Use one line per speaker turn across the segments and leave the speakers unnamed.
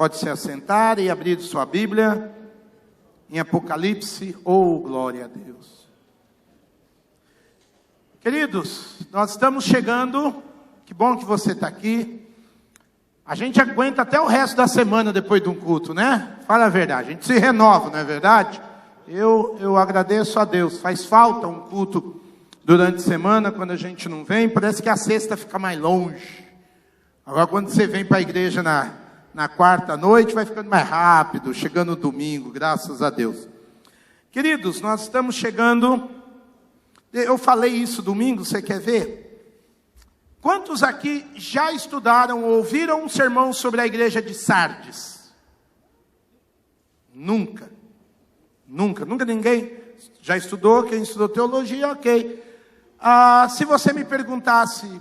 pode se assentar e abrir sua Bíblia em Apocalipse, glória a Deus. Queridos, nós estamos chegando, que bom que você está aqui. A gente aguenta até o resto da semana depois de um culto, né? Fala a verdade, a gente se renova, não é verdade? Eu agradeço a Deus, faz falta um culto durante a semana, quando a gente não vem, parece que a sexta fica mais longe. Agora quando você vem para a igreja na quarta noite, vai ficando mais rápido, chegando no domingo, graças a Deus. Queridos, nós estamos chegando, eu falei isso domingo, você quer ver? Quantos aqui já estudaram ou ouviram um sermão sobre a igreja de Sardes? Nunca ninguém já estudou. Quem estudou teologia, ok. Se você me perguntasse,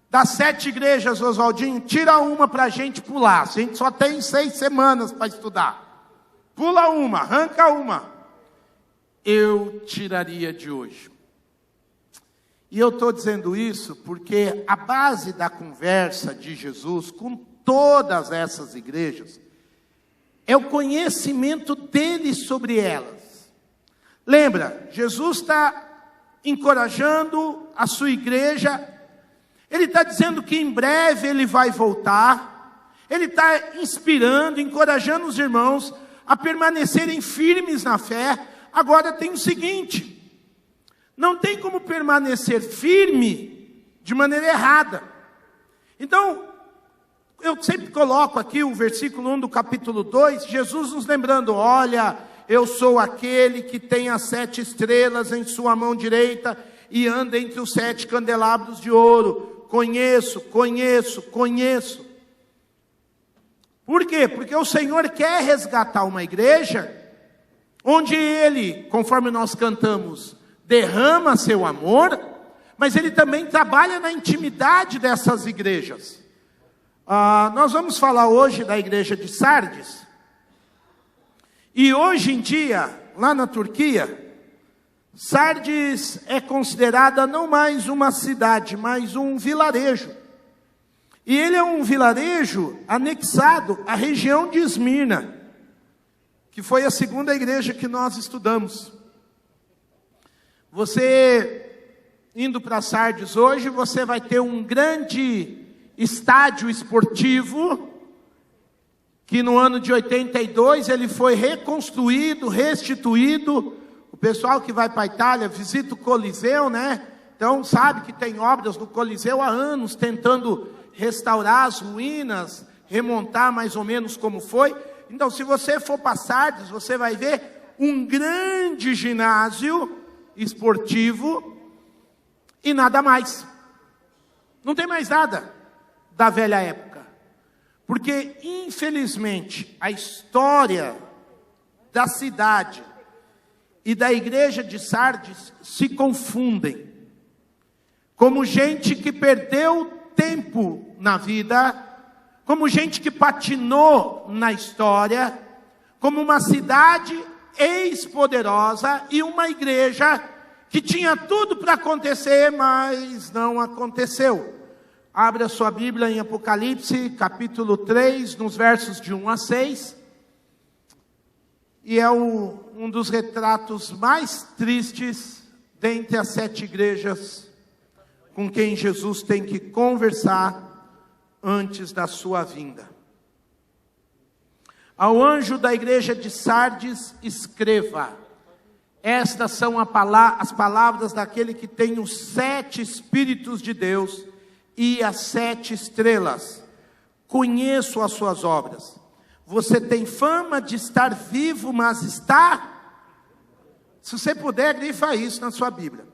das 7 igrejas, Oswaldinho, tira uma para a gente pular. A gente só tem 6 semanas para estudar. Pula uma, arranca uma. Eu tiraria de hoje. E eu estou dizendo isso porque a base da conversa de Jesus com todas essas igrejas é o conhecimento dele sobre elas. Lembra, Jesus está encorajando a sua igreja. Ele está dizendo que em breve ele vai voltar. Ele está inspirando, encorajando os irmãos a permanecerem firmes na fé. Agora tem o seguinte: não tem como permanecer firme de maneira errada. Então, eu sempre coloco aqui o versículo 1 do capítulo 2, Jesus nos lembrando: olha, eu sou aquele que tem as 7 estrelas em sua mão direita e anda entre os 7 candelabros de ouro. Conheço. Por quê? Porque o Senhor quer resgatar uma igreja onde Ele, conforme nós cantamos, derrama seu amor, mas Ele também trabalha na intimidade dessas igrejas. Nós vamos falar hoje da igreja de Sardes. E hoje em dia, lá na Turquia, Sardes é considerada não mais uma cidade, mas um vilarejo. E ele é um vilarejo anexado à região de Esmirna, que foi a segunda igreja que nós estudamos. Você, indo para Sardes hoje, você vai ter um grande estádio esportivo, que no ano de 82 ele foi reconstruído, restituído. O pessoal que vai para a Itália visita o Coliseu, né? Então sabe que tem obras no Coliseu há anos, tentando restaurar as ruínas, remontar mais ou menos como foi. Então, se você for para Sardes, você vai ver um grande ginásio esportivo e nada mais. Não tem mais nada da velha época. Porque, infelizmente, a história da cidade e da igreja de Sardes se confundem. Como gente que perdeu tempo na vida, como gente que patinou na história, como uma cidade ex-poderosa e uma igreja que tinha tudo para acontecer, mas não aconteceu. Abra sua Bíblia em Apocalipse, capítulo 3, nos versos de 1 a 6. E é um dos retratos mais tristes dentre as 7 igrejas com quem Jesus tem que conversar antes da sua vinda. Ao anjo da igreja de Sardes escreva: estas são as palavras daquele que tem os 7 Espíritos de Deus e as 7 estrelas. Conheço as suas obras. Você tem fama de estar vivo, mas está... Se você puder, grifa isso na sua Bíblia.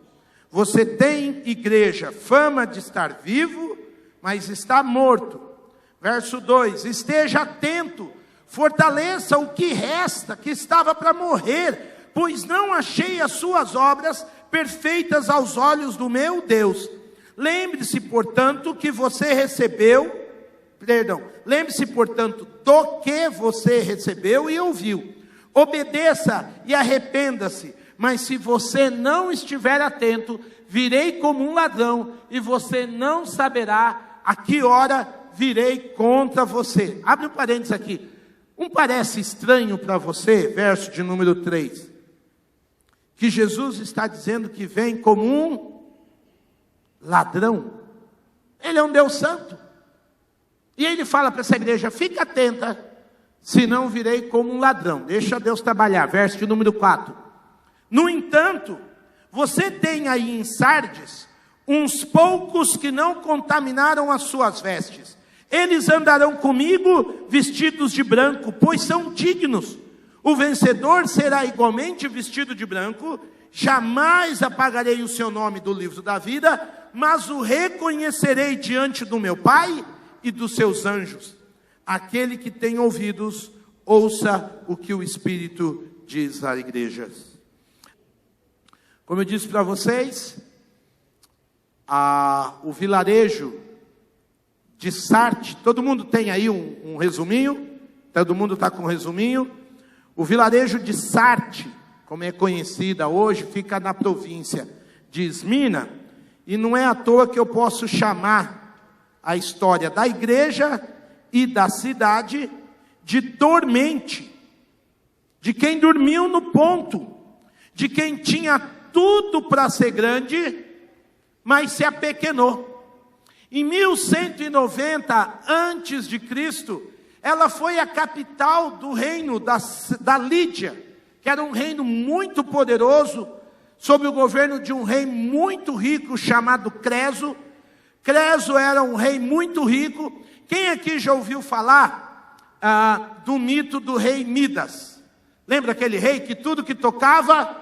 Você tem, igreja, fama de estar vivo, mas está morto. Verso 2: esteja atento, fortaleça o que resta, que estava para morrer, pois não achei as suas obras perfeitas aos olhos do meu Deus. Lembre-se, portanto, do que você recebeu e ouviu. Obedeça e arrependa-se. Mas se você não estiver atento, virei como um ladrão, e você não saberá a que hora virei contra você. Abre um parênteses aqui. Parece estranho para você, verso de número 3, que Jesus está dizendo que vem como um ladrão. Ele é um Deus santo. E ele fala para essa igreja: fica atenta, senão virei como um ladrão. Deixa Deus trabalhar. Verso de número 4. No entanto, você tem aí em Sardes uns poucos que não contaminaram as suas vestes. Eles andarão comigo vestidos de branco, pois são dignos. O vencedor será igualmente vestido de branco. Jamais apagarei o seu nome do livro da vida, mas o reconhecerei diante do meu Pai e dos seus anjos. Aquele que tem ouvidos, ouça o que o Espírito diz às igrejas. Como eu disse para vocês, o vilarejo de Sardes, todo mundo tem aí um resuminho? Todo mundo está com um resuminho? O vilarejo de Sardes, como é conhecida hoje, fica na província de Esmina, e não é à toa que eu posso chamar a história da igreja e da cidade de dormente, de quem dormiu no ponto, de quem tinha tudo para ser grande, mas se apequenou. Em 1190 antes de Cristo, ela foi a capital do reino da Lídia, que era um reino muito poderoso, sob o governo de um rei muito rico chamado Creso. Creso era um rei muito rico. Quem aqui já ouviu falar do mito do rei Midas? Lembra aquele rei que tudo que tocava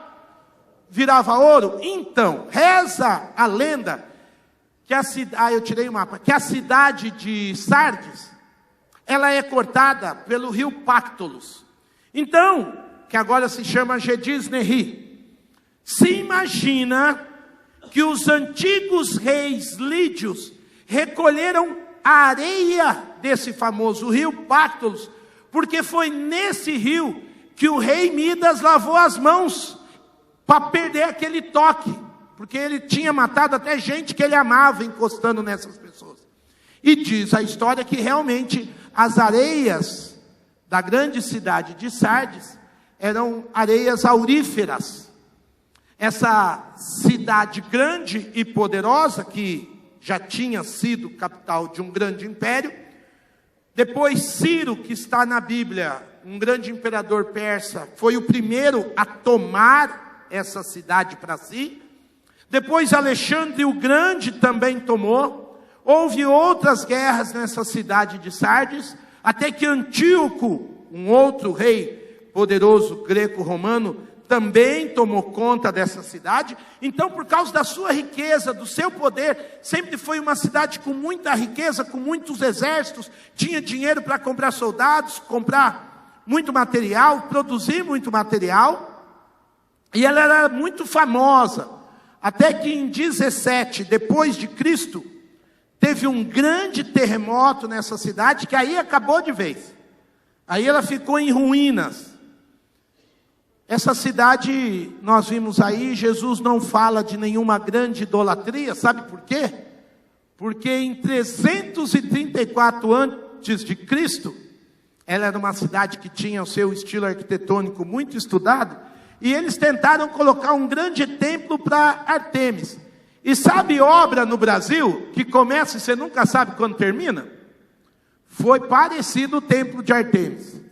virava ouro? Então, reza a lenda que que a cidade de Sardes, ela é cortada pelo rio Pactolus. Então, que agora se chama Gedisneri. Se imagina que os antigos reis lídios recolheram a areia desse famoso rio Pactolus, porque foi nesse rio que o rei Midas lavou as mãos para perder aquele toque, porque ele tinha matado até gente que ele amava encostando nessas pessoas. E diz a história que realmente as areias da grande cidade de Sardes eram areias auríferas. Essa cidade grande e poderosa, que já tinha sido capital de um grande império, depois Ciro, que está na Bíblia, um grande imperador persa, foi o primeiro a tomar essa cidade para si. Depois Alexandre o Grande também tomou. Houve outras guerras nessa cidade de Sardes, até que Antíoco, um outro rei poderoso greco-romano, também tomou conta dessa cidade. Então, por causa da sua riqueza, do seu poder, sempre foi uma cidade com muita riqueza, com muitos exércitos, tinha dinheiro para comprar soldados, comprar muito material, produzir muito material, e ela era muito famosa. Até que em 17 depois de Cristo, teve um grande terremoto nessa cidade, que aí acabou de vez. Aí ela ficou em ruínas. Essa cidade, nós vimos aí, Jesus não fala de nenhuma grande idolatria, sabe por quê? Porque em 334 antes de Cristo, ela era uma cidade que tinha o seu estilo arquitetônico muito estudado, e eles tentaram colocar um grande templo para Ártemis. E sabe obra no Brasil, que começa e você nunca sabe quando termina? Foi parecido o templo de Ártemis.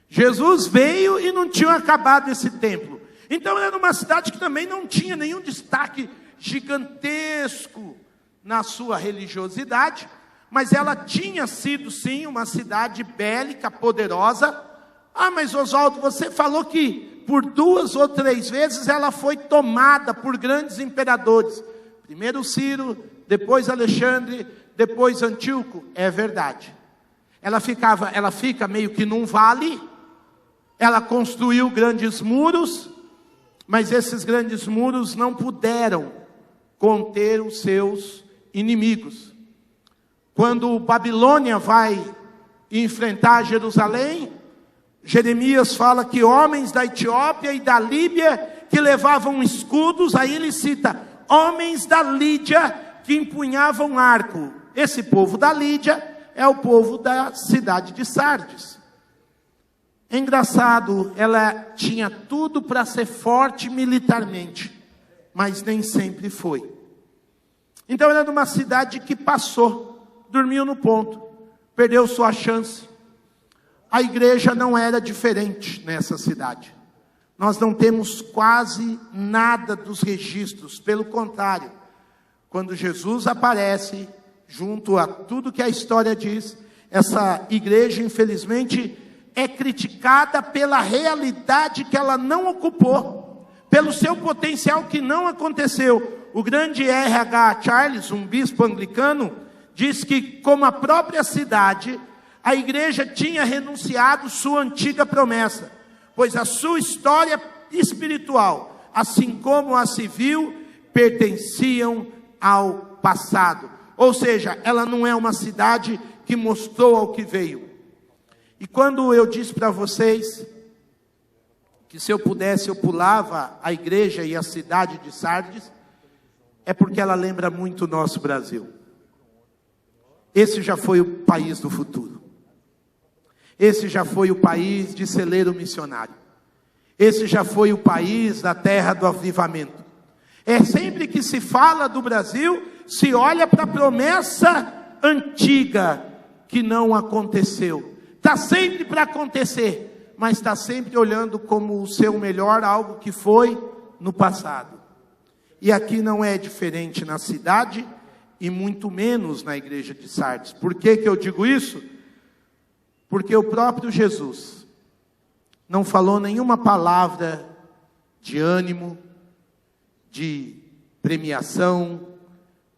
Jesus veio e não tinha acabado esse templo. Então era uma cidade que também não tinha nenhum destaque gigantesco na sua religiosidade, mas ela tinha sido sim uma cidade bélica, poderosa. Mas Oswaldo, você falou que por 2 ou 3 vezes ela foi tomada por grandes imperadores. Primeiro Ciro, depois Alexandre, depois Antíoco. É verdade. Ela fica meio que num vale. Ela construiu grandes muros, mas esses grandes muros não puderam conter os seus inimigos. Quando Babilônia vai enfrentar Jerusalém, Jeremias fala que homens da Etiópia e da Líbia que levavam escudos, aí ele cita, homens da Lídia que empunhavam arco. Esse povo da Lídia é o povo da cidade de Sardes. engraçado, ela tinha tudo para ser forte militarmente, mas nem sempre foi. Então ela era uma cidade que passou, dormiu no ponto, perdeu sua chance. A igreja não era diferente nessa cidade. Nós não temos quase nada dos registros, pelo contrário, quando Jesus aparece, junto a tudo que a história diz, essa igreja, infelizmente, é criticada pela realidade que ela não ocupou, pelo seu potencial que não aconteceu. O grande R.H. Charles, um bispo anglicano, diz que, como a própria cidade, a igreja tinha renunciado sua antiga promessa, pois a sua história espiritual, assim como a civil, pertenciam ao passado. Ou seja, ela não é uma cidade que mostrou ao que veio. E quando eu disse para vocês que se eu pudesse eu pulava a igreja e a cidade de Sardes, é porque ela lembra muito o nosso Brasil. Esse já foi o país do futuro. Esse já foi o país de celeiro missionário. Esse já foi o país da terra do avivamento. É sempre que se fala do Brasil, se olha para a promessa antiga que não aconteceu. Está sempre para acontecer, mas está sempre olhando como o seu melhor algo que foi no passado. E aqui não é diferente na cidade e muito menos na igreja de Sardes. Por que eu digo isso? Porque o próprio Jesus não falou nenhuma palavra de ânimo, de premiação,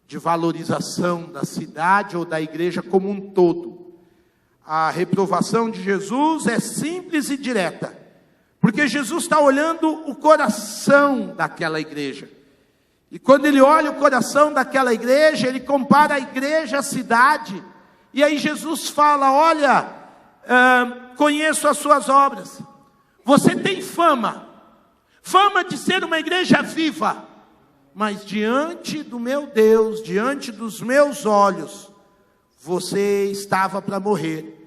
de valorização da cidade ou da igreja como um todo. A reprovação de Jesus é simples e direta, porque Jesus está olhando o coração daquela igreja. E quando ele olha o coração daquela igreja, ele compara a igreja à cidade. E aí Jesus fala, olha, conheço as suas obras. Você tem fama de ser uma igreja viva. Mas diante do meu Deus, diante dos meus olhos, você estava para morrer.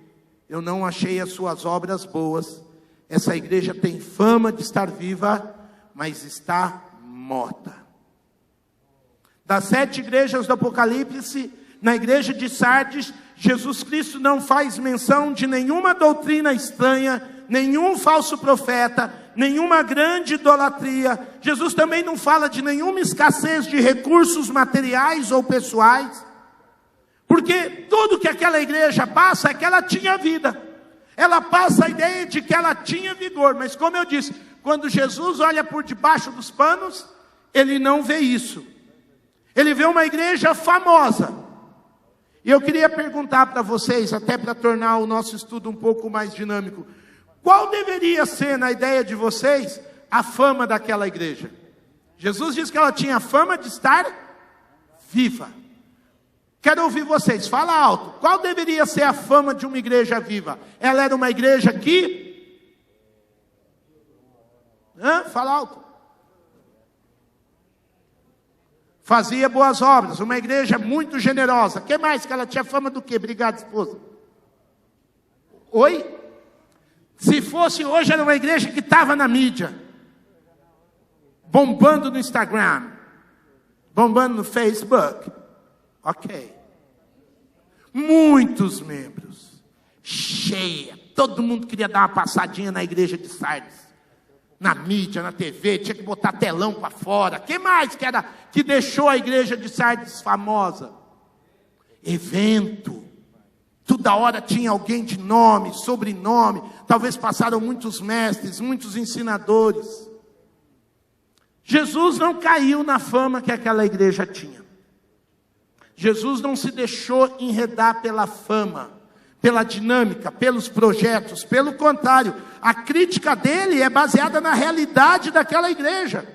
Eu não achei as suas obras boas. Essa igreja tem fama de estar viva, mas está morta. Das 7 igrejas do Apocalipse, na igreja de Sardes, Jesus Cristo não faz menção de nenhuma doutrina estranha, nenhum falso profeta, nenhuma grande idolatria. Jesus também não fala de nenhuma escassez de recursos materiais ou pessoais, porque tudo que aquela igreja passa é que ela tinha vida. Ela passa a ideia de que ela tinha vigor, mas como eu disse, quando Jesus olha por debaixo dos panos, ele não vê isso. Ele vê uma igreja famosa. E eu queria perguntar para vocês, até para tornar o nosso estudo um pouco mais dinâmico, qual deveria ser, na ideia de vocês, a fama daquela igreja? Jesus disse que ela tinha fama de estar viva. Quero ouvir vocês, fala alto. Qual deveria ser a fama de uma igreja viva? Ela era uma igreja que... Fala alto. Fazia boas obras, uma igreja muito generosa. O que mais? Que ela tinha fama do quê? Obrigado, esposa. Oi? Se fosse hoje, era uma igreja que estava na mídia, bombando no Instagram, bombando no Facebook. Ok. Muitos membros, cheia. Todo mundo queria dar uma passadinha na igreja de Sardes. Na mídia, na TV, tinha que botar telão para fora. O que mais que deixou a igreja de Sardes famosa? Evento. Toda hora tinha alguém de nome, sobrenome. Talvez passaram muitos mestres, muitos ensinadores. Jesus não caiu na fama que aquela igreja tinha. Jesus não se deixou enredar pela fama, pela dinâmica, pelos projetos. Pelo contrário, a crítica dele é baseada na realidade daquela igreja.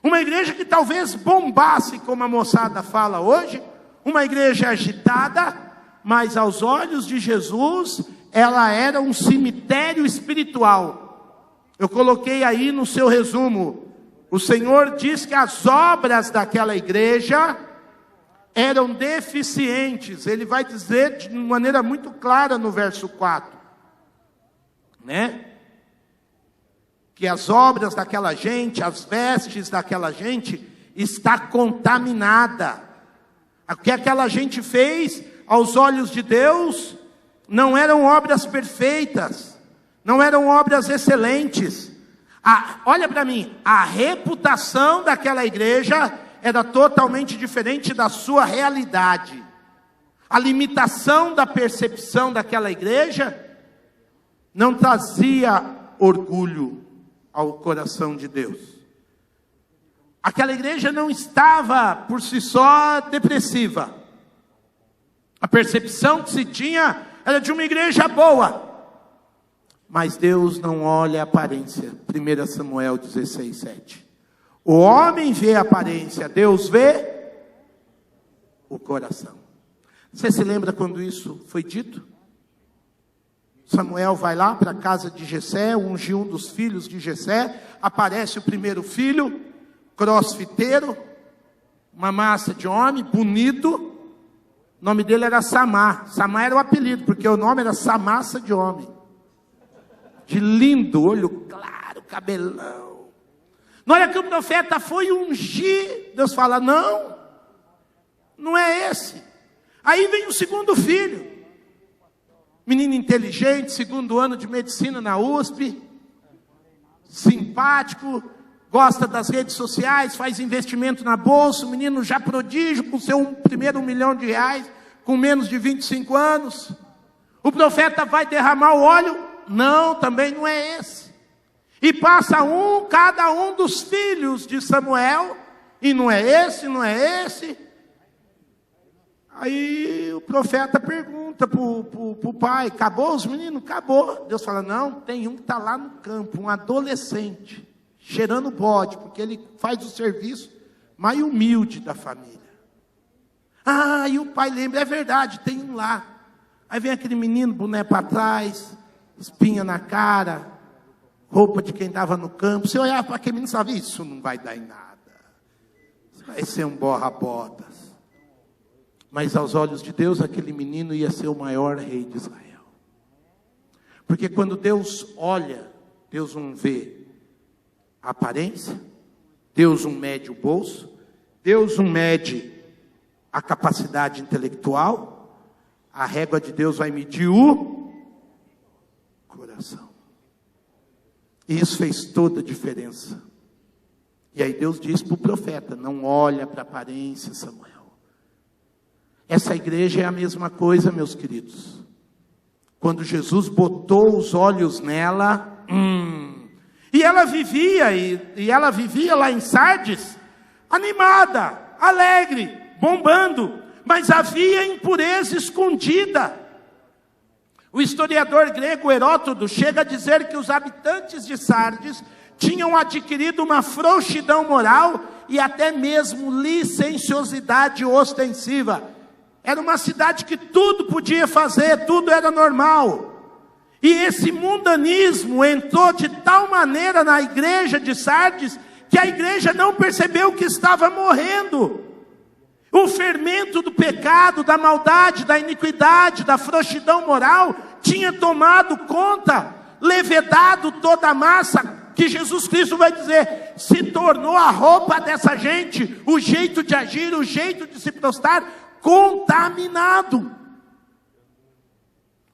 Uma igreja que talvez bombasse, como a moçada fala hoje. Uma igreja agitada, mas aos olhos de Jesus, ela era um cemitério espiritual. Eu coloquei aí no seu resumo. O Senhor diz que as obras daquela igreja eram deficientes. Ele vai dizer de maneira muito clara no verso 4. Né? que as obras daquela gente, as vestes daquela gente, está contaminada. O que aquela gente fez, aos olhos de Deus, não eram obras perfeitas, não eram obras excelentes. Olha para mim, a reputação daquela igreja era totalmente diferente da sua realidade. A limitação da percepção daquela igreja não trazia orgulho ao coração de Deus. Aquela igreja não estava por si só depressiva. A percepção que se tinha era de uma igreja boa. Mas Deus não olha a aparência. 1 Samuel 16, 7. O homem vê a aparência, Deus vê o coração. Você se lembra quando isso foi dito? Samuel vai lá para a casa de Jessé, ungiu um dos filhos de Jessé, aparece o primeiro filho, crossfiteiro, uma massa de homem, bonito. O nome dele era Samá. Samá era o apelido, porque o nome era Samassa de homem. De lindo, olho claro, cabelão. Na hora que o profeta foi ungir, Deus fala, não é esse. Aí vem o segundo filho. Menino inteligente, segundo ano de medicina na USP. Simpático, gosta das redes sociais, faz investimento na bolsa. O menino já prodígio, com seu primeiro R$1 milhão, com menos de 25 anos. O profeta vai derramar o óleo. Não, também não é esse. E passa cada um dos filhos de Samuel, e não é esse, não é esse. Aí o profeta pergunta para o pai, acabou os meninos? Acabou. Deus fala, não, tem um que está lá no campo, um adolescente, cheirando bode, porque ele faz o serviço mais humilde da família. E o pai lembra, é verdade, tem um lá. Aí vem aquele menino, boné para trás, espinha na cara, roupa de quem estava no campo. Você olhava para aquele menino e falava, isso não vai dar em nada. Isso vai ser um borra-botas. Mas aos olhos de Deus, aquele menino ia ser o maior rei de Israel. Porque quando Deus olha, Deus não vê a aparência, Deus não mede o bolso, Deus não mede a capacidade intelectual, a régua de Deus vai medir o coração. E isso fez toda a diferença. E aí Deus diz para o profeta, não olha para a aparência, Samuel. Essa igreja é a mesma coisa, meus queridos. Quando Jesus botou os olhos nela, e ela vivia, e ela vivia lá em Sardes, animada, alegre, bombando, mas havia impureza escondida. O historiador grego Heródoto chega a dizer que os habitantes de Sardes tinham adquirido uma frouxidão moral e até mesmo licenciosidade ostensiva. Era uma cidade que tudo podia fazer, tudo era normal. E esse mundanismo entrou de tal maneira na igreja de Sardes, que a igreja não percebeu que estava morrendo. O fermento do pecado, da maldade, da iniquidade, da frouxidão moral, tinha tomado conta, levedado toda a massa, que Jesus Cristo vai dizer, se tornou a roupa dessa gente, o jeito de agir, o jeito de se prostrar, contaminado.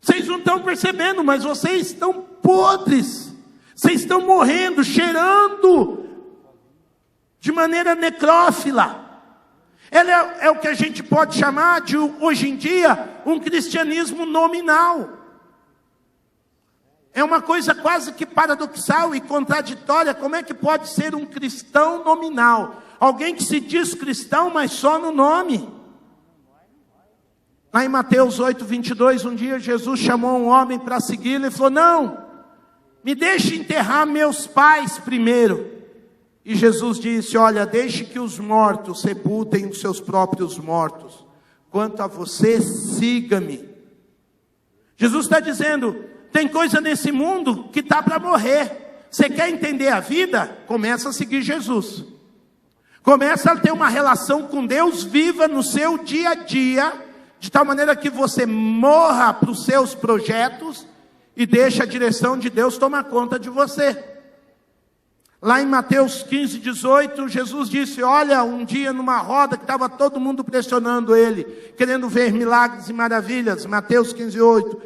Vocês não estão percebendo, mas vocês estão podres, vocês estão morrendo, cheirando de maneira necrófila. Ela é o que a gente pode chamar de, hoje em dia, um cristianismo nominal. É uma coisa quase que paradoxal e contraditória. Como é que pode ser um cristão nominal? Alguém que se diz cristão, mas só no nome. Lá em Mateus 8, 22, um dia Jesus chamou um homem para segui-lo e falou, não, me deixe enterrar meus pais primeiro. E Jesus disse, olha, deixe que os mortos sepultem os seus próprios mortos. Quanto a você, siga-me. Jesus está dizendo, tem coisa nesse mundo que está para morrer. Você quer entender a vida? Começa a seguir Jesus. Começa a ter uma relação com Deus viva no seu dia a dia, de tal maneira que você morra para os seus projetos e deixe a direção de Deus tomar conta de você. Lá em Mateus 15, 18, Jesus disse, olha, um dia numa roda que estava todo mundo pressionando ele, querendo ver milagres e maravilhas, Mateus 15, 8.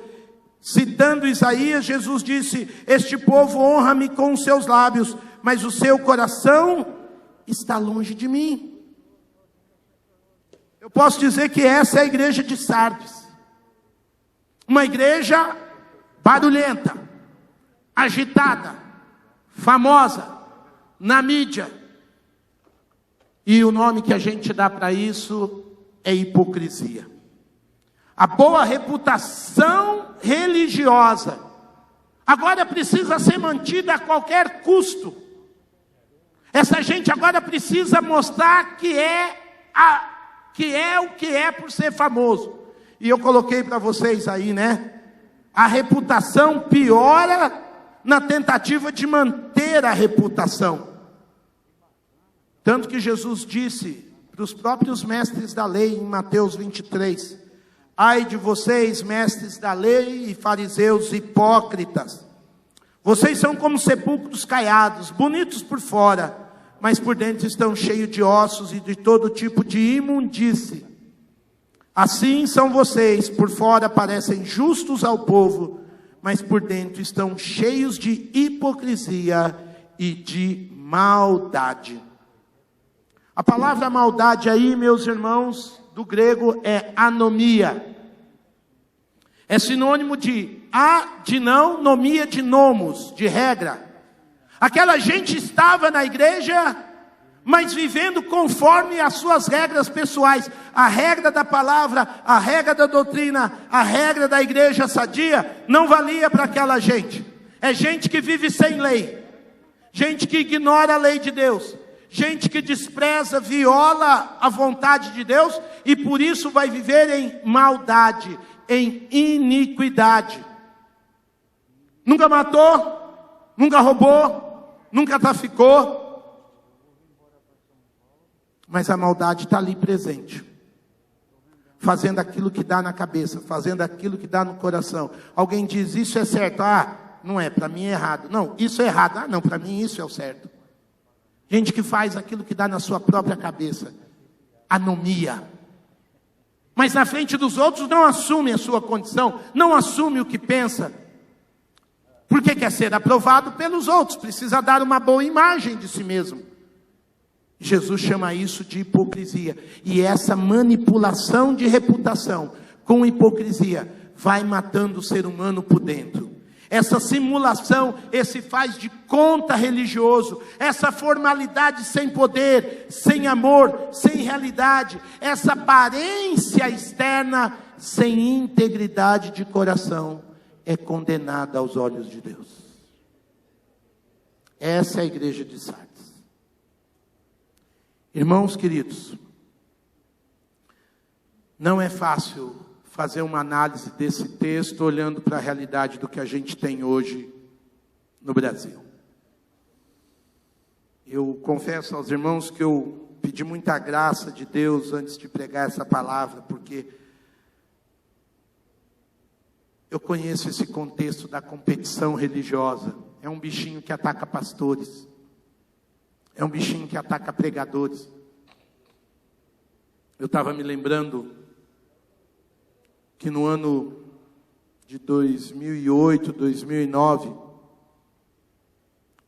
Citando Isaías, Jesus disse, este povo honra-me com os seus lábios, mas o seu coração está longe de mim. Eu posso dizer que essa é a igreja de Sardes. Uma igreja barulhenta, agitada, famosa, na mídia. E o nome que a gente dá para isso é hipocrisia. A boa reputação religiosa agora precisa ser mantida a qualquer custo. Essa gente agora precisa mostrar que é o que é por ser famoso. E eu coloquei para vocês aí, né? A reputação piora na tentativa de manter a reputação. Tanto que Jesus disse para os próprios mestres da lei, em Mateus 23, ai de vocês, mestres da lei e fariseus hipócritas, vocês são como sepulcros caiados, bonitos por fora, mas por dentro estão cheios de ossos e de todo tipo de imundície. Assim são vocês, por fora parecem justos ao povo, mas por dentro estão cheios de hipocrisia e de maldade. A palavra maldade aí, meus irmãos, do grego é anomia. É sinônimo de não, nomia de nomos, de regra. Aquela gente estava na igreja, mas vivendo conforme as suas regras pessoais. A regra da palavra, a regra da doutrina, a regra da igreja sadia, não valia para aquela gente. É gente que vive sem lei, gente que ignora a lei de Deus, gente que despreza, viola a vontade de Deus, e por isso vai viver em maldade, em iniquidade. Nunca matou, nunca roubou, nunca traficou, mas a maldade está ali presente, fazendo aquilo que dá na cabeça, fazendo aquilo que dá no coração. Alguém diz, isso é certo, não é, para mim é errado. Não, isso é errado, não, para mim isso é o certo. Gente que faz aquilo que dá na sua própria cabeça, anomia. Mas na frente dos outros não assume a sua condição, não assume o que pensa, porque quer ser aprovado pelos outros, precisa dar uma boa imagem de si mesmo. Jesus chama isso de hipocrisia. E essa manipulação de reputação com hipocrisia vai matando o ser humano por dentro. Essa simulação, esse faz de conta religioso, essa formalidade sem poder, sem amor, sem realidade, essa aparência externa sem integridade de coração, é condenada aos olhos de Deus. Essa é a igreja de Sardes. Irmãos queridos, não é fácil fazer uma análise desse texto olhando para a realidade do que a gente tem hoje no Brasil. Eu confesso aos irmãos que eu pedi muita graça de Deus antes de pregar essa palavra, porque eu conheço esse contexto da competição religiosa. É um bichinho que ataca pastores. É um bichinho que ataca pregadores. Eu estava me lembrando que no ano de 2008, 2009,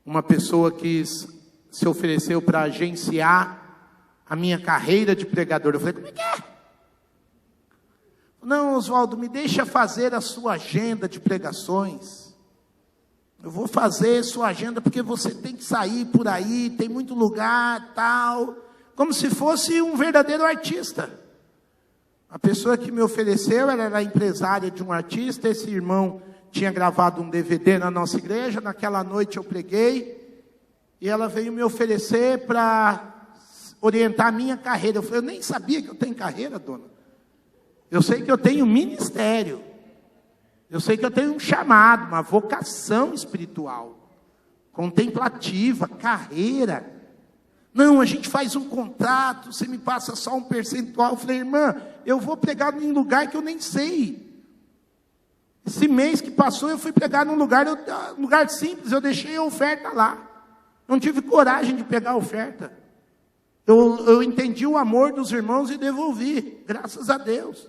uma pessoa se ofereceu para agenciar a minha carreira de pregador. Eu falei, como é que é? Não, Oswaldo, me deixa fazer a sua agenda de pregações. Eu vou fazer sua agenda porque você tem que sair por aí, tem muito lugar, tal. Como se fosse um verdadeiro artista. A pessoa que me ofereceu, ela era empresária de um artista. Esse irmão tinha gravado um DVD na nossa igreja. Naquela noite eu preguei. E ela veio me oferecer para orientar a minha carreira. Eu falei, eu nem sabia que eu tenho carreira, dona. Eu sei que eu tenho ministério. Eu sei que eu tenho um chamado, uma vocação espiritual, contemplativa, carreira. Não, a gente faz um contrato, você me passa só um percentual. Eu falei, irmã, eu vou pregar em lugar que eu nem sei. Esse mês que passou, eu fui pregar num lugar simples, eu deixei a oferta lá. Não tive coragem de pegar a oferta. Eu entendi o amor dos irmãos e devolvi, graças a Deus.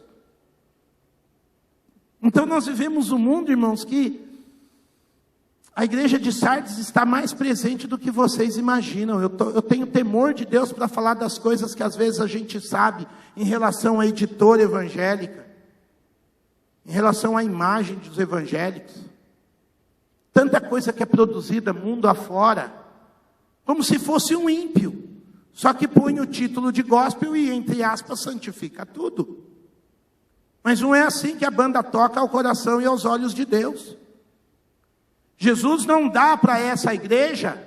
Então nós vivemos um mundo, irmãos, que a igreja de Sardes está mais presente do que vocês imaginam. Eu tenho temor de Deus para falar das coisas que às vezes a gente sabe em relação à editora evangélica, em relação à imagem dos evangélicos. Tanta coisa que é produzida mundo afora, como se fosse um ímpio. Só que põe o título de gospel e, entre aspas, santifica tudo. Mas não é assim que a banda toca ao coração e aos olhos de Deus. Jesus não dá para essa igreja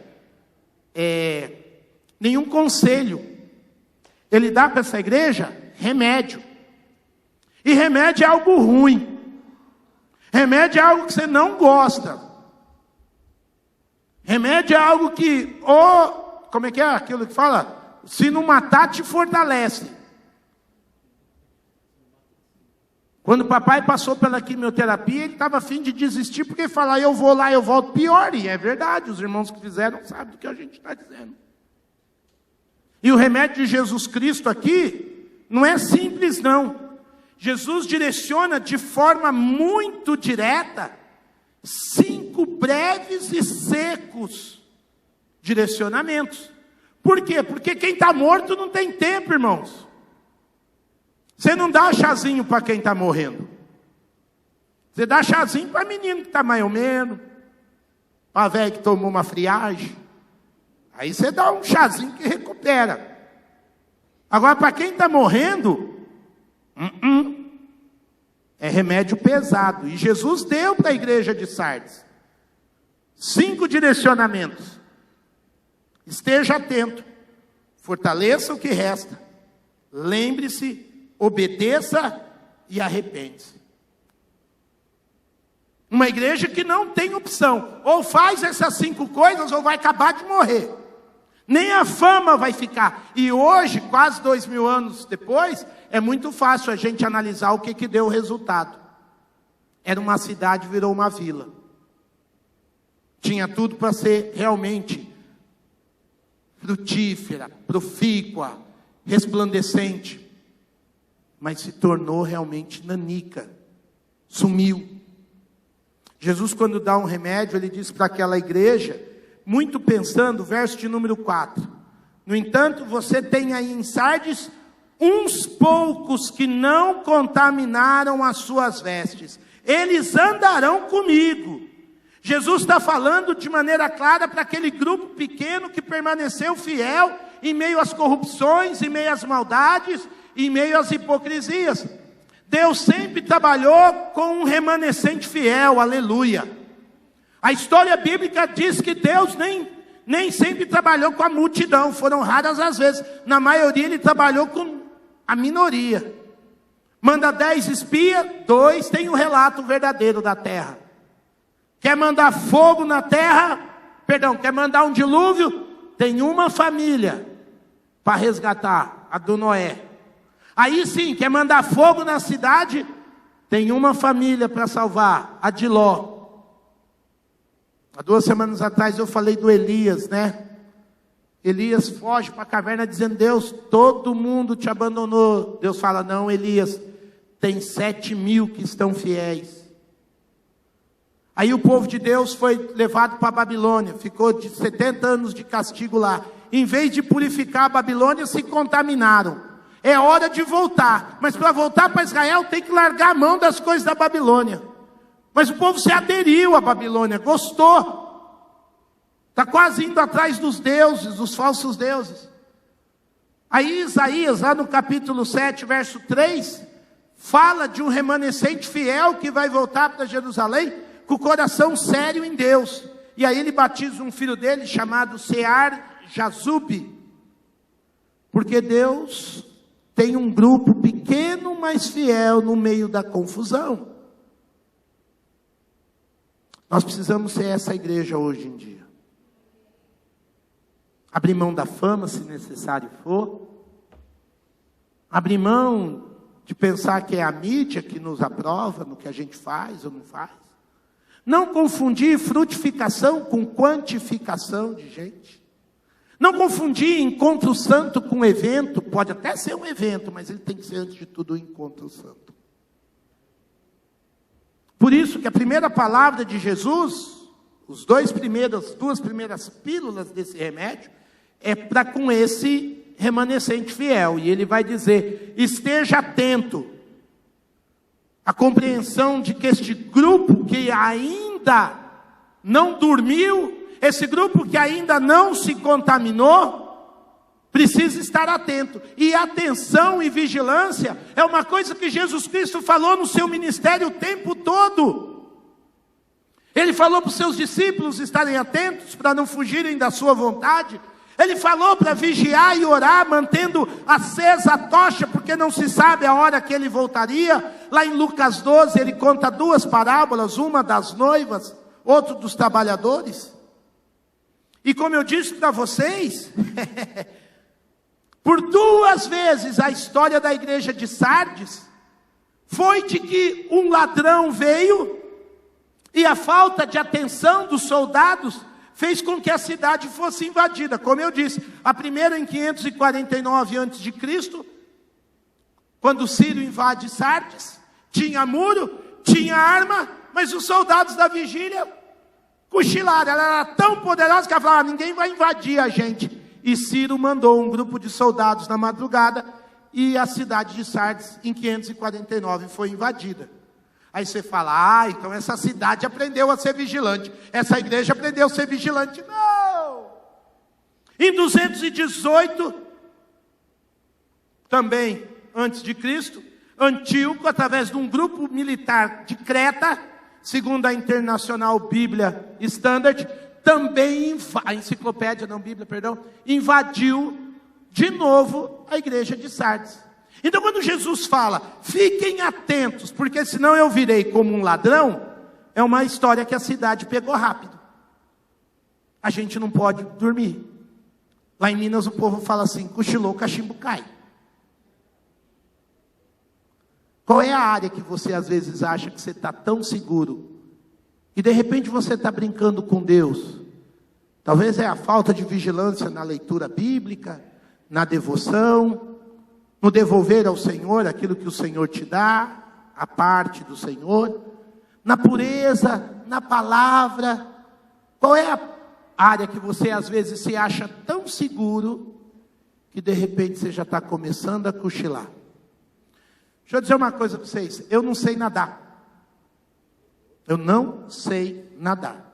nenhum conselho. Ele dá para essa igreja remédio. E remédio é algo ruim. Remédio é algo que você não gosta. Remédio é algo que, como é que é aquilo que fala? Se não matar, te fortalece. Quando o papai passou pela quimioterapia, ele estava a fim de desistir, porque falar, eu vou lá, eu volto pior. E é verdade, os irmãos que fizeram sabem do que a gente está dizendo. E o remédio de Jesus Cristo aqui, não é simples não. Jesus direciona de forma muito direta, 5 breves e secos direcionamentos. Por quê? Porque quem está morto não tem tempo, irmãos. Você não dá chazinho para quem está morrendo. Você dá chazinho para menino que está mais ou menos, para velho que tomou uma friagem. Aí você dá um chazinho que recupera. Agora, para quem está morrendo, é remédio pesado. E Jesus deu para a igreja de Sardes 5 direcionamentos. Esteja atento, fortaleça o que resta, lembre-se, obedeça e arrepende-se. Uma igreja que não tem opção, ou faz essas 5 coisas ou vai acabar de morrer. Nem a fama vai ficar. E hoje, quase 2000 anos depois, é muito fácil a gente analisar o que deu o resultado. Era uma cidade, virou uma vila. Tinha tudo para ser realmente frutífera, profícua, resplandecente. Mas se tornou realmente nanica. Sumiu. Jesus, quando dá um remédio, ele diz para aquela igreja, muito pensando, verso de número 4. No entanto, você tem aí em Sardes uns poucos que não contaminaram as suas vestes. Eles andarão comigo. Jesus está falando de maneira clara para aquele grupo pequeno que permaneceu fiel em meio às corrupções, em meio às maldades, em meio às hipocrisias. Deus sempre trabalhou com um remanescente fiel, aleluia. A história bíblica diz que Deus nem sempre trabalhou com a multidão, foram raras as vezes. Na maioria ele trabalhou com a minoria. Manda 10 espias, 2 tem o relato verdadeiro da terra. Quer mandar fogo na terra, quer mandar um dilúvio, tem uma família para resgatar, a do Noé. Aí sim, quer mandar fogo na cidade, tem uma família para salvar, a de Ló. Há 2 semanas atrás eu falei do Elias, né? Elias foge para a caverna dizendo, Deus, todo mundo te abandonou. Deus fala, não, Elias, tem 7.000 que estão fiéis. Aí o povo de Deus foi levado para a Babilônia, ficou de 70 anos de castigo lá. Em vez de purificar a Babilônia, se contaminaram. É hora de voltar, mas para voltar para Israel tem que largar a mão das coisas da Babilônia. Mas o povo se aderiu à Babilônia, gostou. Está quase indo atrás dos deuses, dos falsos deuses. Aí Isaías, lá no capítulo 7, verso 3, fala de um remanescente fiel que vai voltar para Jerusalém, com o coração sério em Deus. E aí ele batiza um filho dele, chamado Sear-Jazube. Porque Deus tem um grupo pequeno, mas fiel no meio da confusão. Nós precisamos ser essa igreja hoje em dia. Abrir mão da fama, se necessário for. Abrir mão de pensar que é a mídia que nos aprova no que a gente faz ou não faz. Não confundir frutificação com quantificação de gente. Não confundir encontro santo com evento. Pode até ser um evento, mas ele tem que ser antes de tudo um encontro santo. Por isso que a primeira palavra de Jesus, as duas primeiras pílulas desse remédio, é para com esse remanescente fiel. E ele vai dizer: esteja atento à compreensão de que este grupo que ainda não dormiu, esse grupo que ainda não se contaminou, precisa estar atento. E atenção e vigilância é uma coisa que Jesus Cristo falou no seu ministério o tempo todo. Ele falou para os seus discípulos estarem atentos para não fugirem da sua vontade. Ele falou para vigiar e orar, mantendo acesa a tocha, porque não se sabe a hora que ele voltaria. Lá em Lucas 12 ele conta duas parábolas, uma das noivas, outra dos trabalhadores. E como eu disse para vocês, por duas vezes a história da igreja de Sardes foi de que um ladrão veio e a falta de atenção dos soldados fez com que a cidade fosse invadida. Como eu disse, a primeira em 549 a.C., quando Ciro invade Sardes, tinha muro, tinha arma, mas os soldados da vigília cochilaram. Ela era tão poderosa que ela falava: ninguém vai invadir a gente. E Ciro mandou um grupo de soldados na madrugada, e a cidade de Sardes, em 549, foi invadida. Aí você fala: então essa cidade aprendeu a ser vigilante, essa igreja aprendeu a ser vigilante. Não! Em 218, também antes de Cristo, Antíoco, através de um grupo militar de Creta, segundo a Internacional Bíblia Standard, também, a enciclopédia, não Bíblia, perdão, invadiu de novo a igreja de Sardes. Então quando Jesus fala: fiquem atentos, porque senão eu virei como um ladrão, é uma história que a cidade pegou rápido. A gente não pode dormir. Lá em Minas o povo fala assim: cochilou, cachimbo cai. Qual é a área que você às vezes acha que você está tão seguro, e de repente você está brincando com Deus? Talvez é a falta de vigilância na leitura bíblica, na devoção, no devolver ao Senhor aquilo que o Senhor te dá, a parte do Senhor, na pureza, na palavra. Qual é a área que você às vezes se acha tão seguro, que de repente você já está começando a cochilar? Deixa eu dizer uma coisa para vocês: eu não sei nadar. Eu não sei nadar.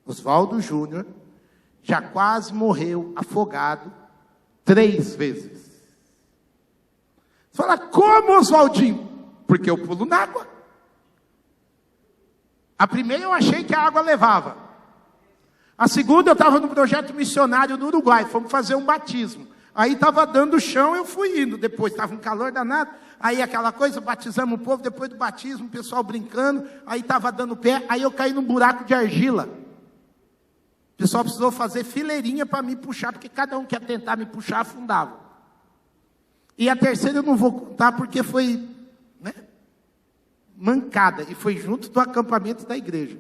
Oswaldo Júnior já quase morreu afogado 3 vezes. Você fala: como, Oswaldinho? Porque eu pulo na água. A primeira eu achei que a água levava. A segunda eu estava no projeto missionário no Uruguai, fomos fazer um batismo. Aí estava dando chão, eu fui indo. Depois estava um calor danado. Aí aquela coisa, batizamos o povo. Depois do batismo, o pessoal brincando. Aí estava dando pé. Aí eu caí num buraco de argila. O pessoal precisou fazer fileirinha para me puxar, porque cada um que ia tentar me puxar afundava. E a terceira eu não vou contar, porque foi mancada. E foi junto do acampamento da igreja.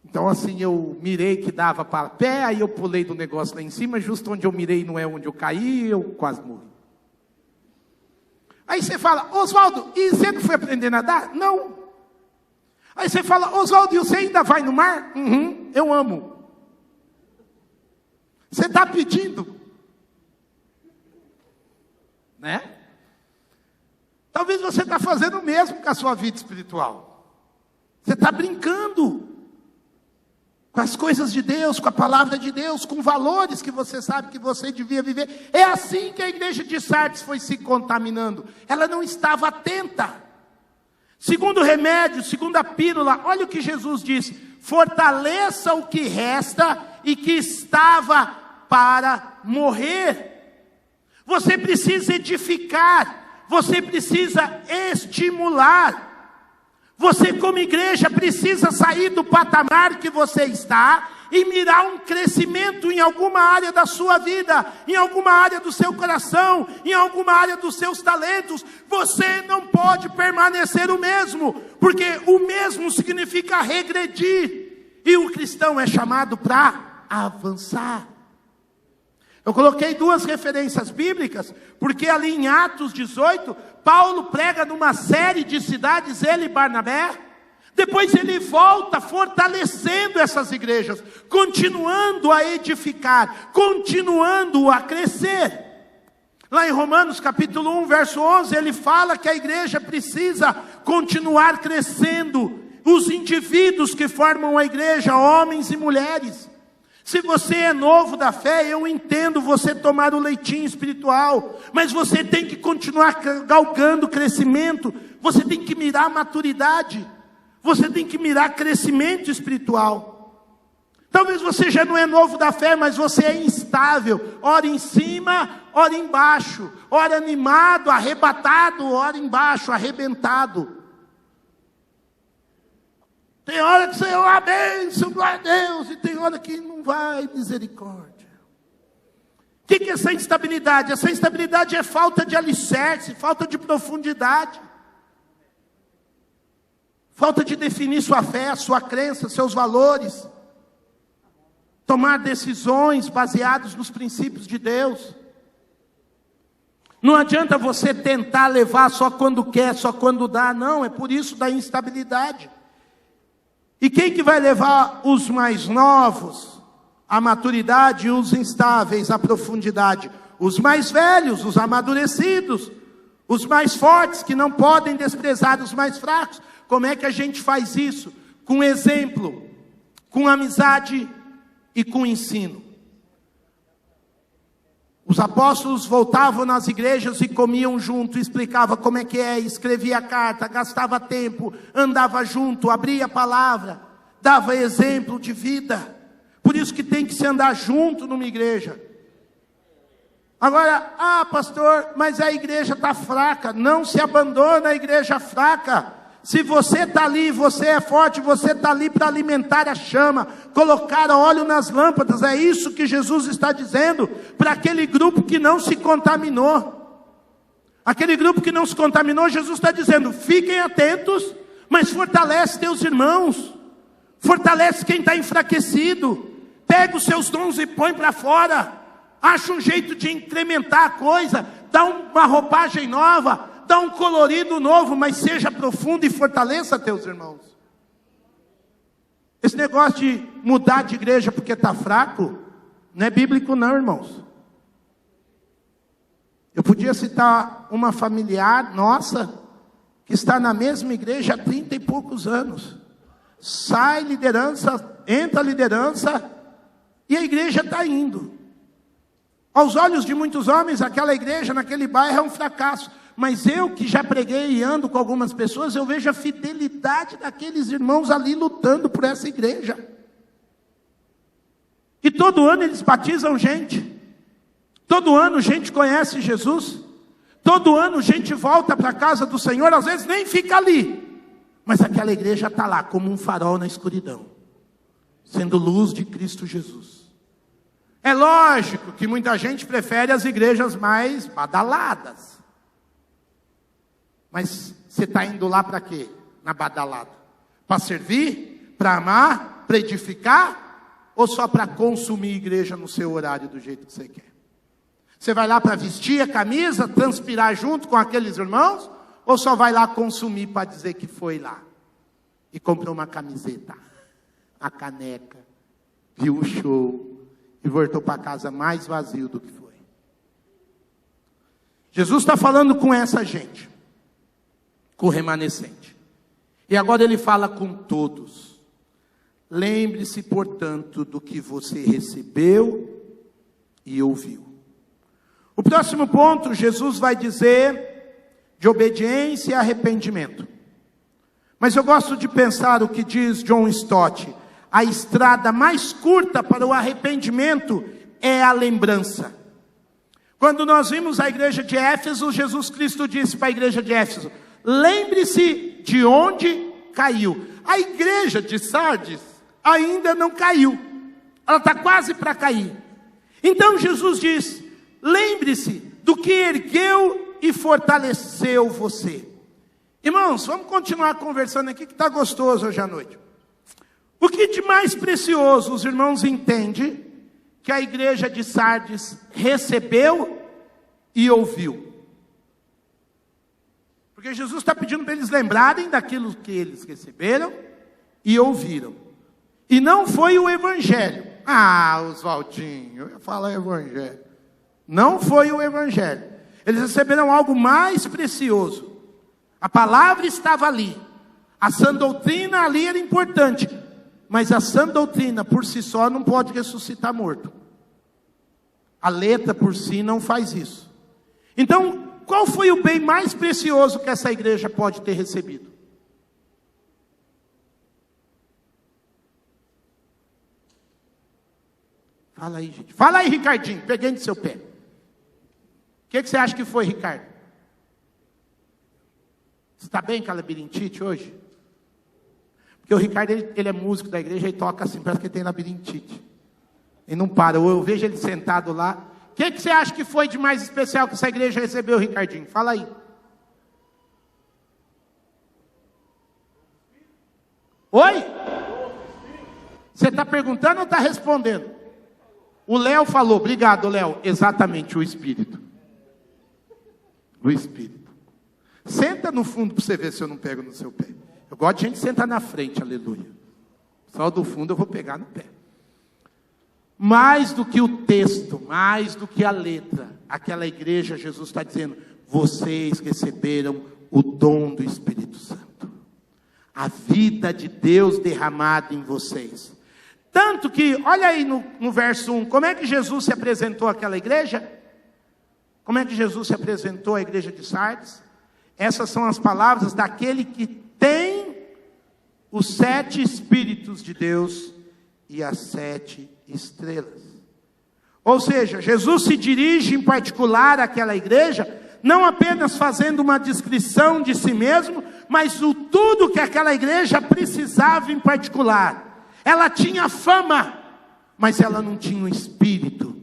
Então assim, eu mirei que dava para pé, aí eu pulei do negócio lá em cima, justo onde eu mirei não é onde eu caí, eu quase morri. Aí você fala: Oswaldo, e você não foi aprender a nadar? Não. Aí você fala: Oswaldo, e você ainda vai no mar? Eu amo. Você está pedindo, né? Talvez você está fazendo o mesmo com a sua vida espiritual. Você está brincando com as coisas de Deus, com a palavra de Deus, com valores que você sabe que você devia viver. É assim que a igreja de Sardes foi se contaminando. Ela não estava atenta. Segundo remédio, segunda pílula, olha o que Jesus disse: fortaleça o que resta e que estava para morrer. Você precisa edificar, você precisa estimular. Você como igreja precisa sair do patamar que você está e mirar um crescimento em alguma área da sua vida, em alguma área do seu coração, em alguma área dos seus talentos. Você não pode permanecer o mesmo, porque o mesmo significa regredir. E o cristão é chamado para avançar. Eu coloquei 2 referências bíblicas, porque ali em Atos 18, Paulo prega numa série de cidades, ele e Barnabé. Depois ele volta fortalecendo essas igrejas, continuando a edificar, continuando a crescer. Lá em Romanos capítulo 1, verso 11, ele fala que a igreja precisa continuar crescendo. Os indivíduos que formam a igreja, homens e mulheres. Se você é novo da fé, eu entendo você tomar o leitinho espiritual, mas você tem que continuar galgando crescimento, você tem que mirar maturidade, você tem que mirar crescimento espiritual. Talvez você já não é novo da fé, mas você é instável, ora em cima, ora embaixo, ora animado, arrebatado, ora embaixo, arrebentado. Tem hora que Senhor, a bênção, glória a Deus, e tem hora que não vai, misericórdia. O que é essa instabilidade? Essa instabilidade é falta de alicerce, falta de profundidade. Falta de definir sua fé, sua crença, seus valores. Tomar decisões baseadas nos princípios de Deus. Não adianta você tentar levar só quando quer, só quando dá, não, é por isso da instabilidade. E quem que vai levar os mais novos à maturidade e os instáveis à profundidade? Os mais velhos, os amadurecidos, os mais fortes que não podem desprezar os mais fracos. Como é que a gente faz isso? Com exemplo, com amizade e com ensino. Os apóstolos voltavam nas igrejas e comiam junto, explicavam como é que é, escrevia a carta, gastava tempo, andava junto, abria a palavra, dava exemplo de vida. Por isso que tem que se andar junto numa igreja. Agora, pastor, mas a igreja está fraca. Não se abandona a igreja fraca. Se você está ali, você é forte, você está ali para alimentar a chama, colocar óleo nas lâmpadas. É isso que Jesus está dizendo para aquele grupo que não se contaminou. Aquele grupo que não se contaminou, Jesus está dizendo, fiquem atentos, mas fortalece teus irmãos, fortalece quem está enfraquecido, pega os seus dons e põe para fora, acha um jeito de incrementar a coisa, dá uma roupagem nova, dá um colorido novo, mas seja profundo e fortaleça teus irmãos. Esse negócio de mudar de igreja porque está fraco, não é bíblico não, irmãos. Eu podia citar uma familiar nossa, que está na mesma igreja há 30 e poucos anos. Sai liderança, entra liderança, e a igreja está indo. Aos olhos de muitos homens, aquela igreja naquele bairro é um fracasso. Mas eu que já preguei e ando com algumas pessoas, eu vejo a fidelidade daqueles irmãos ali lutando por essa igreja. E todo ano eles batizam gente. Todo ano gente conhece Jesus. Todo ano gente volta para a casa do Senhor, às vezes nem fica ali. Mas aquela igreja está lá como um farol na escuridão, sendo luz de Cristo Jesus. É lógico que muita gente prefere as igrejas mais badaladas. Mas você está indo lá para quê? Na badalada? Para servir? Para amar? Para edificar? Ou só para consumir igreja no seu horário do jeito que você quer? Você vai lá para vestir a camisa, transpirar junto com aqueles irmãos? Ou só vai lá consumir para dizer que foi lá? E comprou uma camiseta, a caneca, viu o show e voltou para casa mais vazio do que foi. Jesus está falando com essa gente, com o remanescente. E agora ele fala com todos. Lembre-se, portanto, do que você recebeu e ouviu. O próximo ponto, Jesus vai dizer de obediência e arrependimento. Mas eu gosto de pensar o que diz John Stott. A estrada mais curta para o arrependimento é a lembrança. Quando nós vimos a igreja de Éfeso, Jesus Cristo disse para a igreja de Éfeso, lembre-se de onde caiu. A igreja de Sardes ainda não caiu. Ela está quase para cair. Então Jesus diz, lembre-se do que ergueu e fortaleceu você. Irmãos, vamos continuar conversando aqui que está gostoso hoje à noite. O que de mais precioso os irmãos entendem que a igreja de Sardes recebeu e ouviu? Porque Jesus está pedindo para eles lembrarem daquilo que eles receberam e ouviram. E não foi o evangelho. Ah, Oswaldinho, eu falo evangelho. Não foi o evangelho. Eles receberam algo mais precioso. A palavra estava ali. A sã doutrina ali era importante. Mas a sã doutrina por si só não pode ressuscitar morto. A letra por si não faz isso. Então, qual foi o bem mais precioso que essa igreja pode ter recebido? Fala aí, gente. Fala aí, Ricardinho. Peguei no seu pé. O que você acha que foi, Ricardo? Você está bem com a labirintite hoje? Porque o Ricardo, ele é músico da igreja e toca assim, parece que ele tem labirintite. E não para. Eu vejo ele sentado lá. O que você acha que foi de mais especial que essa igreja recebeu, Ricardinho? Fala aí. Oi? Você está perguntando ou está respondendo? O Léo falou. Obrigado, Léo. Exatamente, o Espírito. O Espírito. Senta no fundo para você ver se eu não pego no seu pé. Eu gosto de gente sentar na frente, aleluia. Só do fundo eu vou pegar no pé. Mais do que o texto, mais do que a letra, aquela igreja, Jesus está dizendo, vocês receberam o dom do Espírito Santo. A vida de Deus derramada em vocês. Tanto que, olha aí no verso 1, como é que Jesus se apresentou àquela igreja? Como é que Jesus se apresentou à igreja de Sardes? Essas são as palavras daquele que tem os 7 Espíritos de Deus e as 7 estrelas. Ou seja, Jesus se dirige em particular àquela igreja, não apenas fazendo uma descrição de si mesmo, mas tudo que aquela igreja precisava em particular. Ela tinha fama, mas ela não tinha um espírito.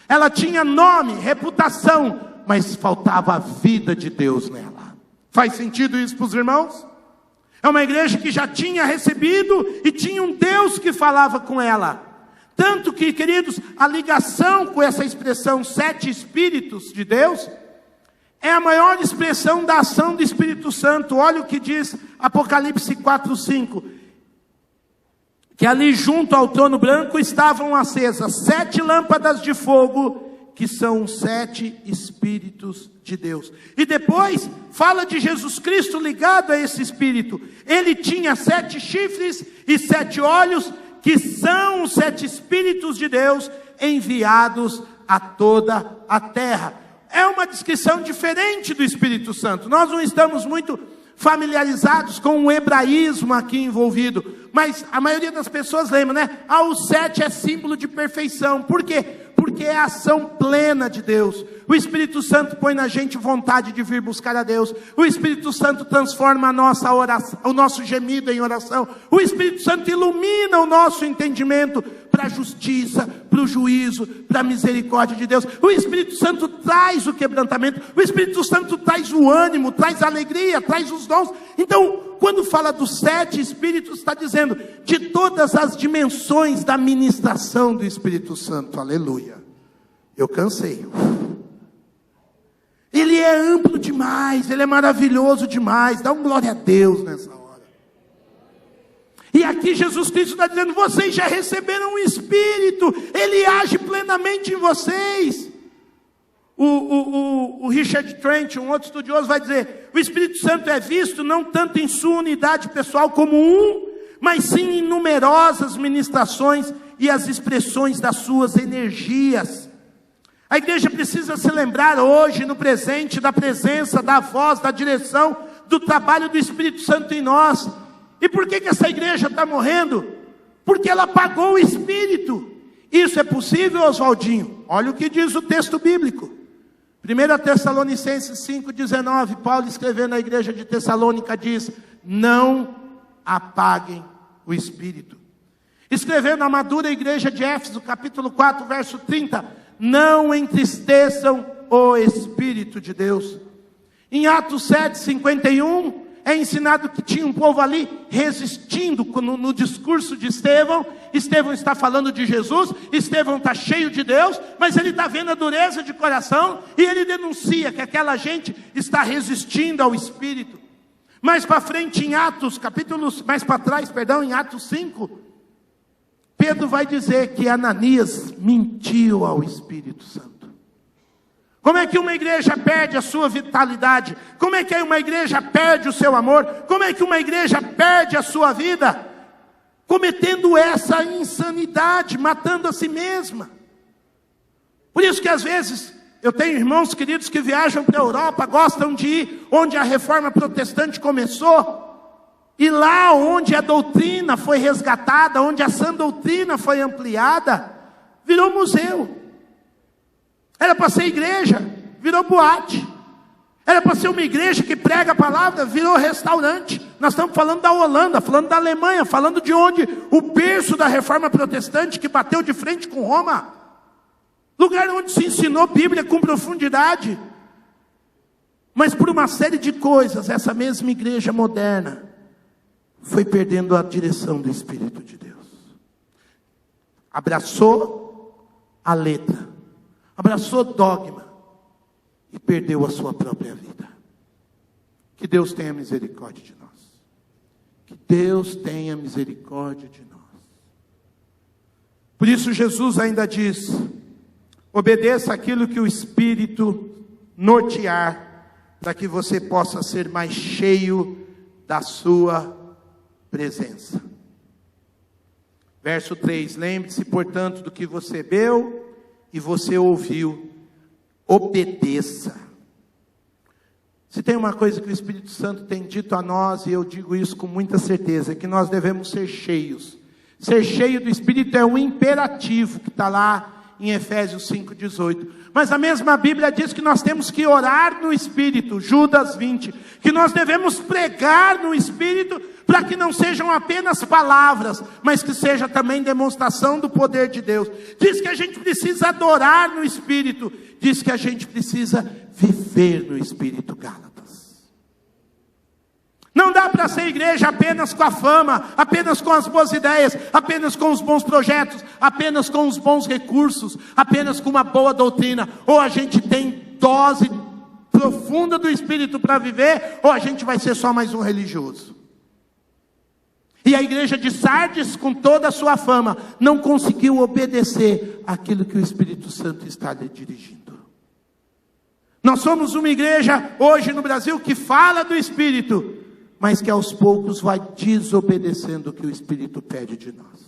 Ela tinha nome, reputação, mas faltava a vida de Deus nela. Faz sentido isso para os irmãos? É uma igreja que já tinha recebido e tinha um Deus que falava com ela. Tanto que, queridos, a ligação com essa expressão 7 Espíritos de Deus é a maior expressão da ação do Espírito Santo. Olha o que diz Apocalipse 4:5. Que ali junto ao trono branco estavam acesas 7 lâmpadas de fogo, que são os 7 Espíritos de Deus. E depois fala de Jesus Cristo ligado a esse Espírito. Ele tinha 7 chifres e 7 olhos, que são os 7 Espíritos de Deus enviados a toda a terra. É uma descrição diferente do Espírito Santo. Nós não estamos muito familiarizados com o hebraísmo aqui envolvido, mas a maioria das pessoas lembra, né? O 7 é símbolo de perfeição. Por quê? Porque é a ação plena de Deus. O Espírito Santo põe na gente vontade de vir buscar a Deus. O Espírito Santo transforma a nossa oração, o nosso gemido em oração. O Espírito Santo ilumina o nosso entendimento para a justiça, para o juízo, para a misericórdia de Deus. O Espírito Santo traz o quebrantamento. O Espírito Santo traz o ânimo, traz a alegria, traz os dons. Então, quando fala dos 7 Espíritos, está dizendo de todas as dimensões da ministração do Espírito Santo. Aleluia. Eu cansei. Ele é amplo demais, ele é maravilhoso demais. Dá um glória a Deus nessa hora. E aqui Jesus Cristo está dizendo, vocês já receberam o Espírito, ele age plenamente em vocês. O Richard Trent, um outro estudioso, vai dizer, o Espírito Santo é visto não tanto em sua unidade pessoal como mas sim em numerosas ministrações e as expressões das suas energias. A igreja precisa se lembrar hoje, no presente, da presença, da voz, da direção, do trabalho do Espírito Santo em nós. E por que essa igreja está morrendo? Porque ela apagou o Espírito. Isso é possível, Oswaldinho? Olha o que diz o texto bíblico. 1 Tessalonicenses 5,19, Paulo escrevendo à igreja de Tessalônica diz, não apaguem o Espírito. Escrevendo à madura igreja de Éfeso, capítulo 4, verso 30, não entristeçam o Espírito de Deus. Em Atos 7,51, é ensinado que tinha um povo ali resistindo no discurso de Estevão. Estevão está falando de Jesus, Estevão está cheio de Deus, mas ele está vendo a dureza de coração, e ele denuncia que aquela gente está resistindo ao Espírito. Mais para frente em Atos, em Atos 5, Pedro vai dizer que Ananias mentiu ao Espírito Santo. Como é que uma igreja perde a sua vitalidade? Como é que uma igreja perde o seu amor? Como é que uma igreja perde a sua vida? Cometendo essa insanidade, matando a si mesma. Por isso que às vezes eu tenho irmãos queridos que viajam para a Europa, gostam de ir onde a reforma protestante começou, e lá onde a doutrina foi resgatada, onde a sã doutrina foi ampliada, virou museu. Era para ser igreja, virou boate. Era para ser uma igreja que prega a palavra, virou restaurante. Nós estamos falando da Holanda, falando da Alemanha, falando de onde o berço da reforma protestante que bateu de frente com Roma. Lugar onde se ensinou Bíblia com profundidade. Mas por uma série de coisas, essa mesma igreja moderna foi perdendo a direção do Espírito de Deus. Abraçou a letra, abraçou dogma e perdeu a sua própria vida. Que Deus tenha misericórdia de nós. Que Deus tenha misericórdia de nós. Por isso Jesus ainda diz: obedeça aquilo que o Espírito nortear, para que você possa ser mais cheio da sua presença. Verso 3: lembre-se, portanto, do que você viu e você ouviu, obedeça. Se tem uma coisa que o Espírito Santo tem dito a nós, e eu digo isso com muita certeza, é que nós devemos ser cheios. Ser cheio do Espírito é um imperativo que está lá em Efésios 5,18. Mas a mesma Bíblia diz que nós temos que orar no Espírito, Judas 20, que nós devemos pregar no Espírito, para que não sejam apenas palavras, mas que seja também demonstração do poder de Deus. Diz que a gente precisa adorar no Espírito, diz que a gente precisa viver no Espírito, Gálatas. Não dá para ser igreja apenas com a fama, apenas com as boas ideias, apenas com os bons projetos, apenas com os bons recursos, apenas com uma boa doutrina. Ou a gente tem dose profunda do Espírito para viver, ou a gente vai ser só mais um religioso. E a igreja de Sardes, com toda a sua fama, não conseguiu obedecer aquilo que o Espírito Santo está lhe dirigindo. Nós somos uma igreja hoje no Brasil que fala do Espírito, mas que aos poucos vai desobedecendo o que o Espírito pede de nós.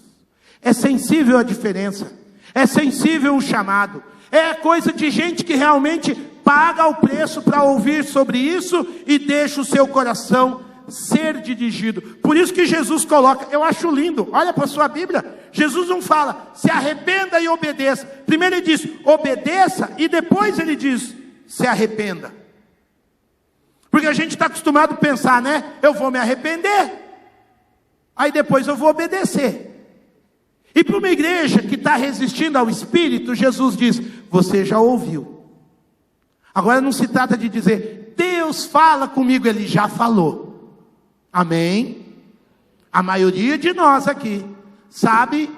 É sensível a diferença, é sensível o chamado, é coisa de gente que realmente paga o preço para ouvir sobre isso e deixa o seu coração ser dirigido. Por isso que Jesus coloca, eu acho lindo, olha para a sua Bíblia, Jesus não fala, se arrependa e obedeça. Primeiro ele diz, obedeça, e depois ele diz, se arrependa. Porque a gente está acostumado a pensar, né? Eu vou me arrepender, aí depois eu vou obedecer. E para uma igreja que está resistindo ao Espírito, Jesus diz, você já ouviu. Agora não se trata de dizer, Deus fala comigo, Ele já falou. Amém? A maioria de nós aqui sabe,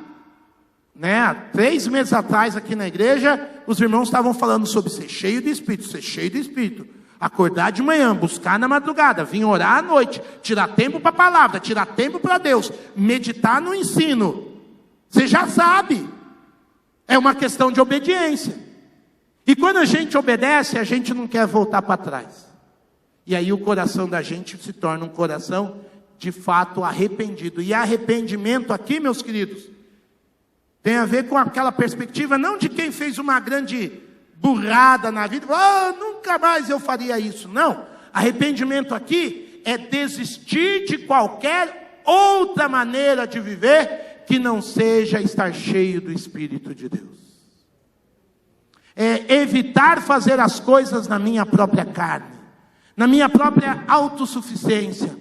né? Há 3 meses atrás aqui na igreja, os irmãos estavam falando sobre ser cheio de Espírito, ser cheio de Espírito. Acordar de manhã, buscar na madrugada, vir orar à noite, tirar tempo para a palavra, tirar tempo para Deus, meditar no ensino. Você já sabe. É uma questão de obediência. E quando a gente obedece, a gente não quer voltar para trás. E aí o coração da gente se torna um coração de fato arrependido. E arrependimento aqui, meus queridos, tem a ver com aquela perspectiva não de quem fez uma grande burrada na vida, nunca mais eu faria isso. Não, arrependimento aqui é desistir de qualquer outra maneira de viver que não seja estar cheio do Espírito de Deus. É evitar fazer as coisas na minha própria carne, na minha própria autossuficiência,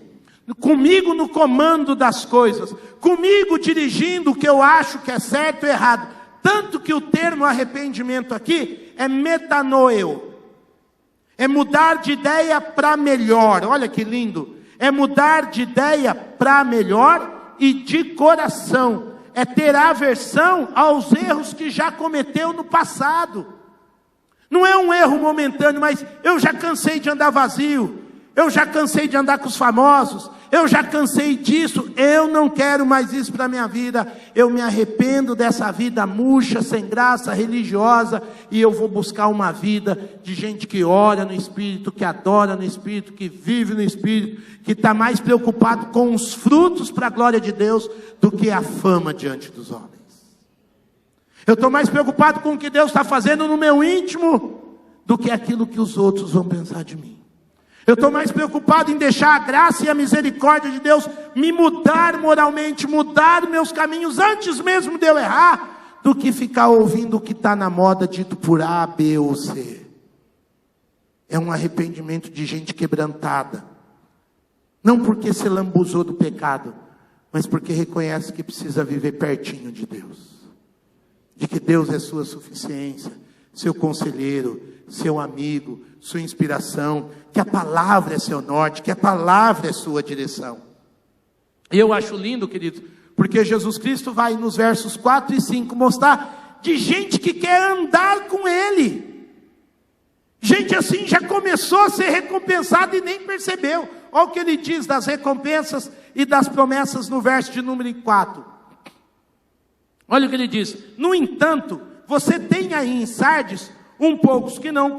comigo no comando das coisas, comigo dirigindo o que eu acho que é certo e errado. Tanto que o termo arrependimento aqui é metanoeo, é mudar de ideia para melhor. Olha que lindo, é mudar de ideia para melhor e de coração. É ter aversão aos erros que já cometeu no passado. Não é um erro momentâneo, mas eu já cansei de andar vazio. Eu já cansei de andar com os famosos. Eu já cansei disso. Eu não quero mais isso para a minha vida. Eu me arrependo dessa vida murcha, sem graça, religiosa. E eu vou buscar uma vida de gente que ora no Espírito, que adora no Espírito, que vive no Espírito, que está mais preocupado com os frutos para a glória de Deus do que a fama diante dos homens. Eu estou mais preocupado com o que Deus está fazendo no meu íntimo do que aquilo que os outros vão pensar de mim. Eu estou mais preocupado em deixar a graça e a misericórdia de Deus me mudar moralmente, mudar meus caminhos antes mesmo de eu errar, do que ficar ouvindo o que está na moda dito por A, B ou C. É um arrependimento de gente quebrantada. Não porque se lambuzou do pecado, mas porque reconhece que precisa viver pertinho de Deus. De que Deus é sua suficiência, seu conselheiro, seu amigo, sua inspiração, que a palavra é seu norte, que a palavra é sua direção. E eu acho lindo, querido, porque Jesus Cristo vai nos versos 4 e 5 mostrar de gente que quer andar com Ele. Gente assim já começou a ser recompensada e nem percebeu. Olha o que ele diz das recompensas e das promessas no verso de número 4. Olha o que ele diz: no entanto, você tem aí em Sardes poucos que não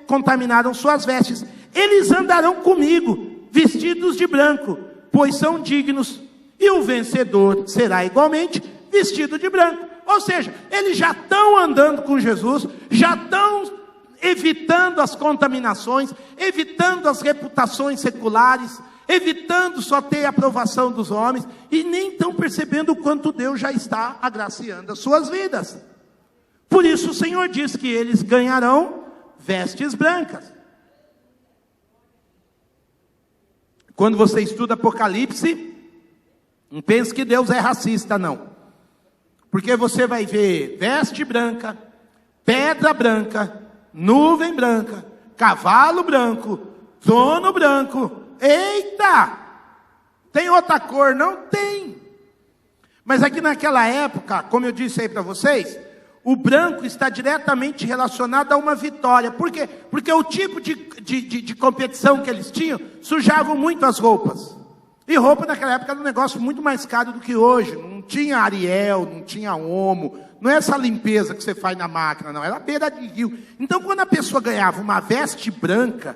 contaminaram suas vestes. Eles andarão comigo, vestidos de branco, pois são dignos. E o vencedor será igualmente vestido de branco. Ou seja, eles já estão andando com Jesus, já estão evitando as contaminações, evitando as reputações seculares, evitando só ter a aprovação dos homens, e nem estão percebendo o quanto Deus já está agraciando as suas vidas. Por isso o Senhor diz que eles ganharão vestes brancas. Quando você estuda Apocalipse, não pense que Deus é racista, não. Porque você vai ver veste branca, pedra branca, nuvem branca, cavalo branco, trono branco. Eita! Tem outra cor? Não tem. Mas aqui naquela época, como eu disse aí para vocês, o branco está diretamente relacionado a uma vitória. Por quê? Porque o tipo de competição que eles tinham sujavam muito as roupas. E roupa naquela época era um negócio muito mais caro do que hoje. Não tinha Ariel, não tinha Omo. Não é essa limpeza que você faz na máquina, não. Era beira de rio. Então, quando a pessoa ganhava uma veste branca,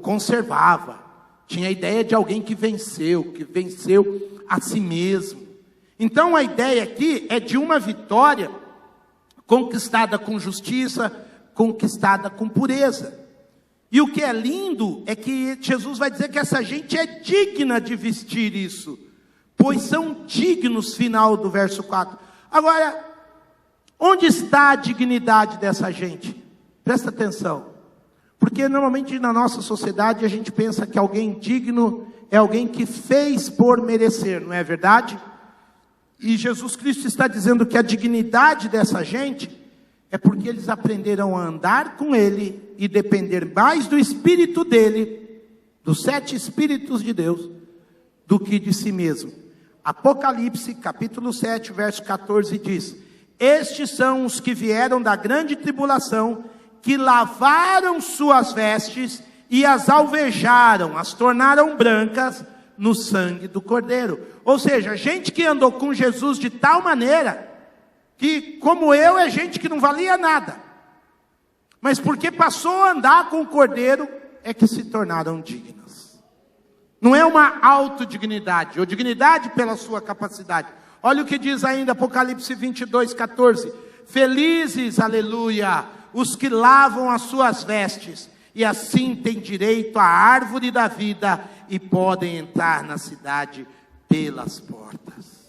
conservava. Tinha a ideia de alguém que venceu a si mesmo. Então a ideia aqui é de uma vitória conquistada com justiça, conquistada com pureza. E o que é lindo é que Jesus vai dizer que essa gente é digna de vestir isso, pois são dignos, final do verso 4. Agora, onde está a dignidade dessa gente? Presta atenção. Porque normalmente na nossa sociedade a gente pensa que alguém digno é alguém que fez por merecer, não é verdade? E Jesus Cristo está dizendo que a dignidade dessa gente é porque eles aprenderam a andar com Ele e depender mais do Espírito dEle, dos 7 Espíritos de Deus, do que de si mesmo. Apocalipse, capítulo 7, verso 14 diz: estes são os que vieram da grande tribulação, que lavaram suas vestes e as alvejaram, as tornaram brancas no sangue do Cordeiro. Ou seja, gente que andou com Jesus de tal maneira, que como eu, é gente que não valia nada, mas porque passou a andar com o Cordeiro, é que se tornaram dignas. Não é uma autodignidade, ou dignidade pela sua capacidade. Olha o que diz ainda Apocalipse 22, 14. Felizes, aleluia, os que lavam as suas vestes, e assim têm direito à árvore da vida, e podem entrar na cidade pelas portas.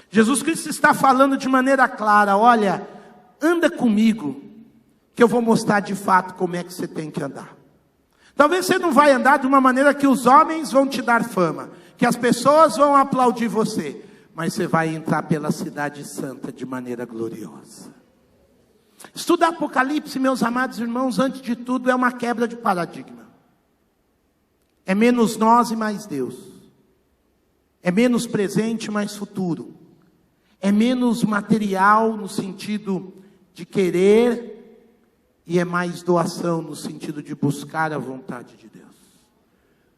Jesus Cristo está falando de maneira clara: olha, anda comigo, que eu vou mostrar de fato como é que você tem que andar. Talvez você não vai andar de uma maneira que os homens vão te dar fama, que as pessoas vão aplaudir você, mas você vai entrar pela cidade santa de maneira gloriosa. Estudar Apocalipse, meus amados irmãos, antes de tudo é uma quebra de paradigma. É menos nós e mais Deus. É menos presente e mais futuro. É menos material no sentido de querer e é mais doação no sentido de buscar a vontade de Deus.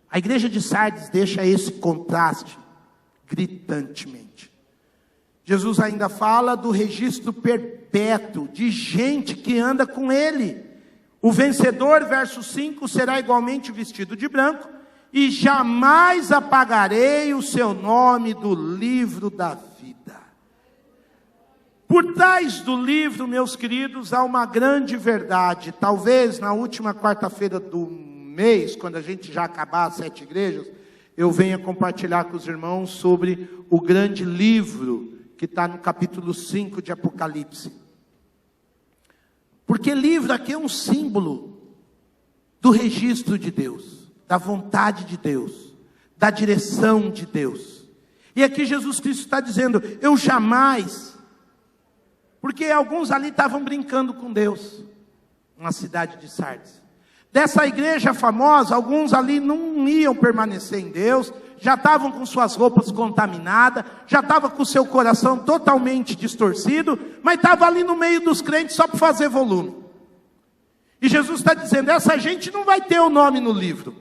A igreja de Sardes deixa esse contraste gritantemente. Jesus ainda fala do registro perpétuo de gente que anda com ele. O vencedor, verso 5, será igualmente vestido de branco, e jamais apagarei o seu nome do livro da vida. Por trás do livro, meus queridos, há uma grande verdade. Talvez na última quarta-feira do mês, quando a gente já acabar as 7 igrejas, eu venha compartilhar com os irmãos sobre o grande livro que está no capítulo 5 de Apocalipse. Porque livro aqui é um símbolo do registro de Deus, da vontade de Deus, da direção de Deus. E aqui Jesus Cristo está dizendo, eu jamais, porque alguns ali estavam brincando com Deus, na cidade de Sardes. Dessa igreja famosa, alguns ali não iam permanecer em Deus, já estavam com suas roupas contaminadas, já estavam com seu coração totalmente distorcido, mas estavam ali no meio dos crentes só para fazer volume. E Jesus está dizendo, essa gente não vai ter o nome no livro.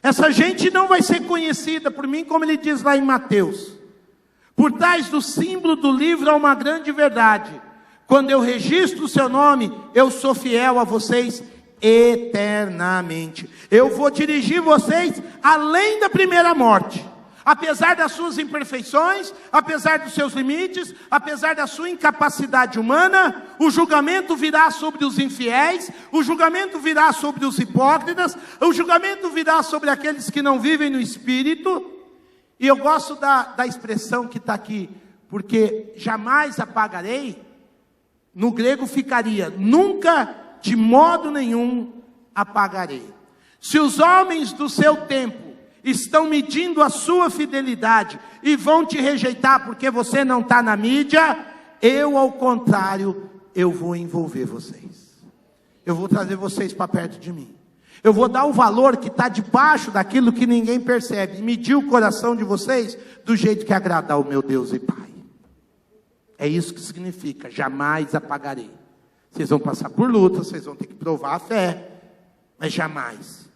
Essa gente não vai ser conhecida por mim, como ele diz lá em Mateus. Por trás do símbolo do livro há uma grande verdade. Quando eu registro o seu nome, eu sou fiel a vocês eternamente. Eu vou dirigir vocês além da primeira morte. Apesar das suas imperfeições, apesar dos seus limites, apesar da sua incapacidade humana, o julgamento virá sobre os infiéis, o julgamento virá sobre os hipócritas, o julgamento virá sobre aqueles que não vivem no Espírito. E eu gosto da expressão que está aqui, porque jamais apagarei, no grego ficaria, nunca, de modo nenhum, apagarei. Se os homens do seu tempo estão medindo a sua fidelidade e vão te rejeitar porque você não está na mídia, eu, ao contrário, eu vou envolver vocês. Eu vou trazer vocês para perto de mim. Eu vou dar o valor que está debaixo daquilo que ninguém percebe. E medir o coração de vocês do jeito que agradar o meu Deus e Pai. É isso que significa, jamais apagarei. Vocês vão passar por lutas, vocês vão ter que provar a fé, mas jamais.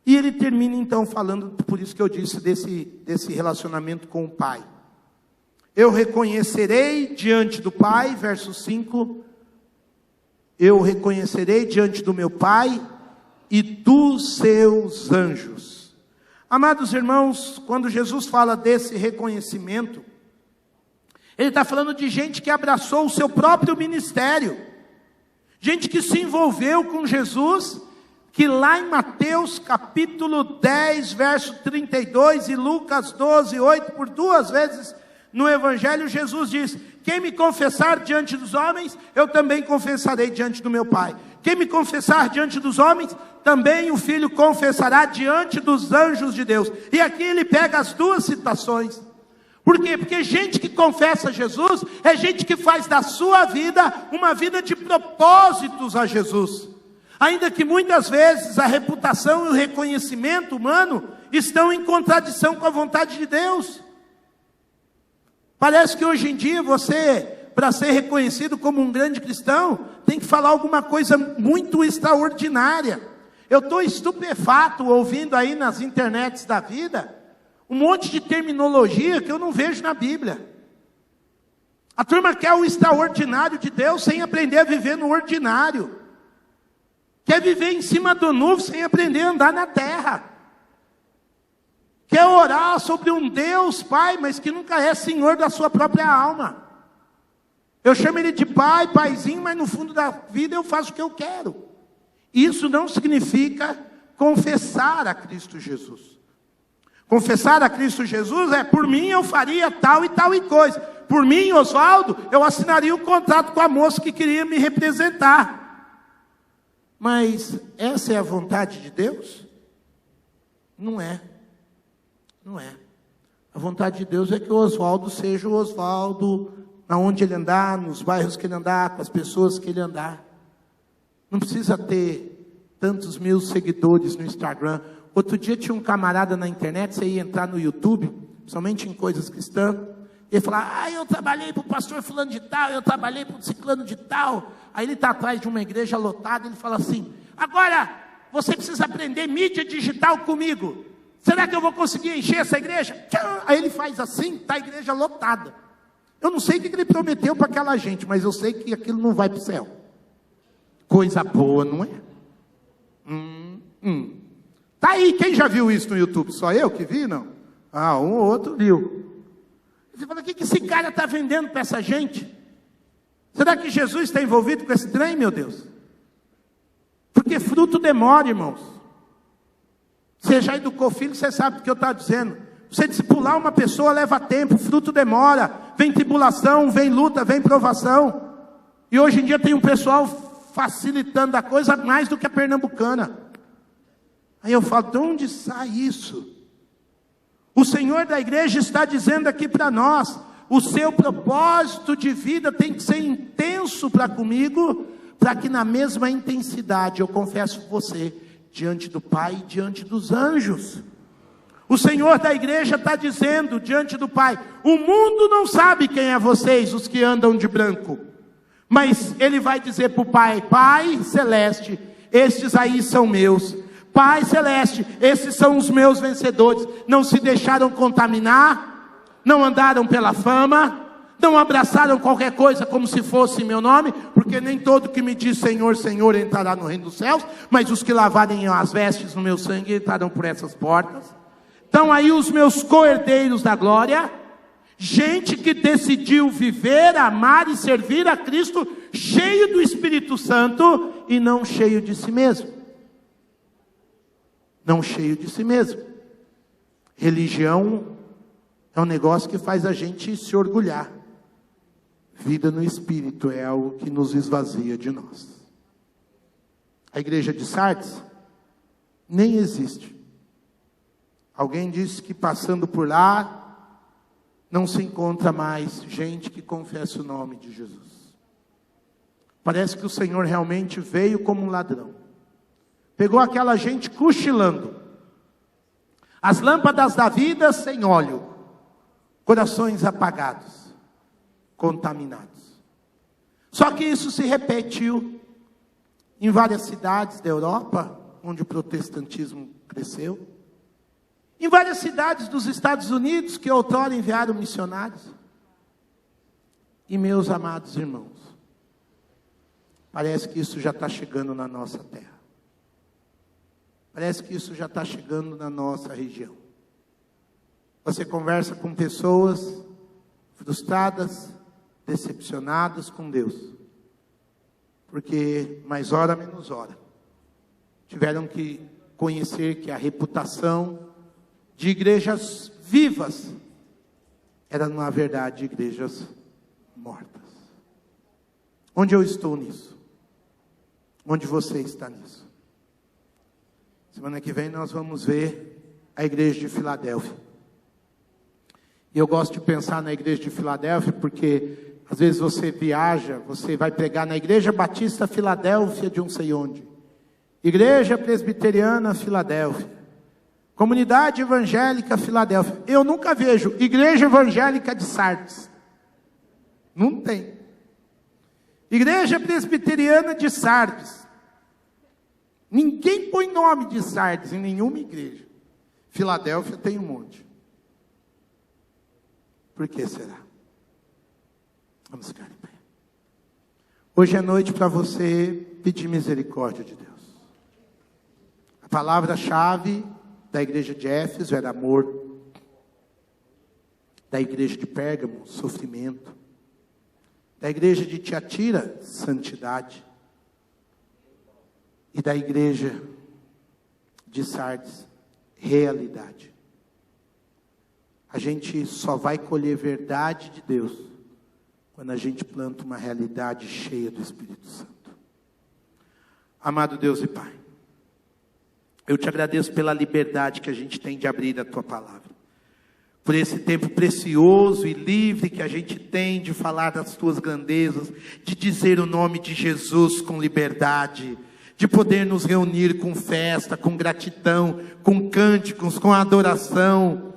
E ele termina então falando, por isso que eu disse, desse relacionamento com o Pai. Eu reconhecerei diante do Pai, verso 5, eu reconhecerei diante do meu Pai e dos seus anjos. Amados irmãos, quando Jesus fala desse reconhecimento, ele está falando de gente que abraçou o seu próprio ministério, gente que se envolveu com Jesus, que lá em Mateus capítulo 10, verso 32 e Lucas 12, 8, por 2 vezes no Evangelho, Jesus diz, quem me confessar diante dos homens, eu também confessarei diante do meu Pai. Quem me confessar diante dos homens, também o Filho confessará diante dos anjos de Deus. E aqui ele pega as 2 citações. Por quê? Porque gente que confessa Jesus, é gente que faz da sua vida, uma vida de propósitos a Jesus. Ainda que muitas vezes a reputação e o reconhecimento humano estão em contradição com a vontade de Deus. Parece que hoje em dia você, para ser reconhecido como um grande cristão, tem que falar alguma coisa muito extraordinária. Eu estou estupefato ouvindo aí nas internets da vida, um monte de terminologia que eu não vejo na Bíblia. A turma quer o extraordinário de Deus sem aprender a viver no ordinário. Quer viver em cima do nuvem sem aprender a andar na terra. Quer orar sobre um Deus Pai, mas que nunca é Senhor da sua própria alma. Eu chamo Ele de Pai, Paizinho, mas no fundo da vida eu faço o que eu quero. Isso não significa confessar a Cristo Jesus. Confessar a Cristo Jesus é, por mim eu faria tal e tal e coisa. Por mim, Oswaldo, eu assinaria um contrato com a moça que queria me representar. Mas essa é a vontade de Deus? Não é. Não é. A vontade de Deus é que o Oswaldo seja o Oswaldo, aonde ele andar, nos bairros que ele andar, com as pessoas que ele andar. Não precisa ter tantos mil seguidores no Instagram. Outro dia tinha um camarada na internet, você ia entrar no YouTube, somente em coisas cristãs, e ele falava, eu trabalhei para o pastor fulano de tal, eu trabalhei para o ciclano de tal. Aí ele está atrás de uma igreja lotada, ele fala assim, agora você precisa aprender mídia digital comigo. Será que eu vou conseguir encher essa igreja? Aí ele faz assim, está a igreja lotada. Eu não sei o que ele prometeu para aquela gente, mas eu sei que aquilo não vai para o céu. Coisa boa, não é? Tá aí, quem já viu isso no YouTube? Só eu que vi, não? Um ou outro viu. Você fala, o que esse cara está vendendo para essa gente? Será que Jesus está envolvido com esse trem, meu Deus? Porque fruto demora, irmãos. Você já educou filho, você sabe o que eu estou dizendo. Você discipular uma pessoa leva tempo, fruto demora. Vem tribulação, vem luta, vem provação. E hoje em dia tem um pessoal facilitando a coisa mais do que a pernambucana. Aí eu falo, de onde sai isso? O Senhor da igreja está dizendo aqui para nós, o seu propósito de vida tem que ser intenso para comigo, para que na mesma intensidade eu confesso você, diante do Pai e diante dos anjos. O Senhor da igreja está dizendo diante do Pai, o mundo não sabe quem é vocês, os que andam de branco. Mas Ele vai dizer para o Pai, Pai Celeste, estes aí são meus. Pai Celeste, esses são os meus vencedores. Não se deixaram contaminar, não andaram pela fama, não abraçaram qualquer coisa como se fosse meu nome, porque nem todo que me diz Senhor, Senhor entrará no reino dos céus, mas os que lavarem as vestes no meu sangue entrarão por essas portas. Então aí os meus co-herdeiros da glória, gente que decidiu viver, amar e servir a Cristo, cheio do Espírito Santo e não cheio de si mesmo. Não cheio de si mesmo. Religião é um negócio que faz a gente se orgulhar. Vida no Espírito é algo que nos esvazia de nós. A igreja de Sardes nem existe. Alguém disse que passando por lá, não se encontra mais gente que confessa o nome de Jesus. Parece que o Senhor realmente veio como um ladrão. Pegou aquela gente cochilando. As lâmpadas da vida sem óleo. Corações apagados. Contaminados. Só que isso se repetiu em várias cidades da Europa, onde o protestantismo cresceu. Em várias cidades dos Estados Unidos, que outrora enviaram missionários. E meus amados irmãos, parece que isso já está chegando na nossa terra. Parece que isso já está chegando na nossa região. Você conversa com pessoas frustradas, decepcionadas com Deus. Porque mais hora menos hora, tiveram que conhecer que a reputação de igrejas vivas era na verdade igrejas mortas. Onde eu estou nisso? Onde você está nisso? Semana que vem nós vamos ver a igreja de Filadélfia. E eu gosto de pensar na igreja de Filadélfia porque às vezes você viaja, você vai pregar na igreja batista Filadélfia de não sei onde. Igreja presbiteriana Filadélfia. Comunidade evangélica Filadélfia. Eu nunca vejo igreja evangélica de Sardes. Não tem. Igreja presbiteriana de Sardes. Ninguém põe nome de Sardes em nenhuma igreja. Filadélfia tem um monte. Por que será? Vamos ficar em pé. Hoje é noite para você pedir misericórdia de Deus. A palavra-chave da igreja de Éfeso era amor. Da igreja de Pérgamo, sofrimento. Da igreja de Tiatira, santidade. E da igreja de Sardes, realidade. A gente só vai colher verdade de Deus quando a gente planta uma realidade cheia do Espírito Santo. Amado Deus e Pai, eu te agradeço pela liberdade que a gente tem de abrir a Tua Palavra. Por esse tempo precioso e livre que a gente tem de falar das Tuas grandezas, de dizer o nome de Jesus com liberdade, de poder nos reunir com festa, com gratidão, com cânticos, com adoração.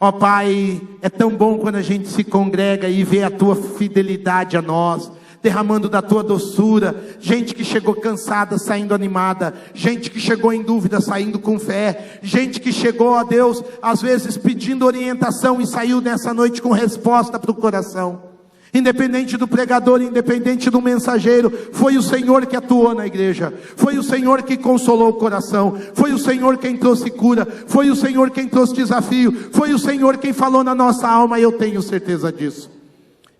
Ó Pai, é tão bom quando a gente se congrega e vê a Tua fidelidade a nós, derramando da Tua doçura, gente que chegou cansada, saindo animada, gente que chegou em dúvida, saindo com fé, gente que chegou, ó Deus, às vezes pedindo orientação e saiu nessa noite com resposta para o coração. Independente do pregador, independente do mensageiro, foi o Senhor que atuou na igreja, foi o Senhor que consolou o coração, foi o Senhor quem trouxe cura, foi o Senhor quem trouxe desafio, foi o Senhor quem falou na nossa alma, e eu tenho certeza disso.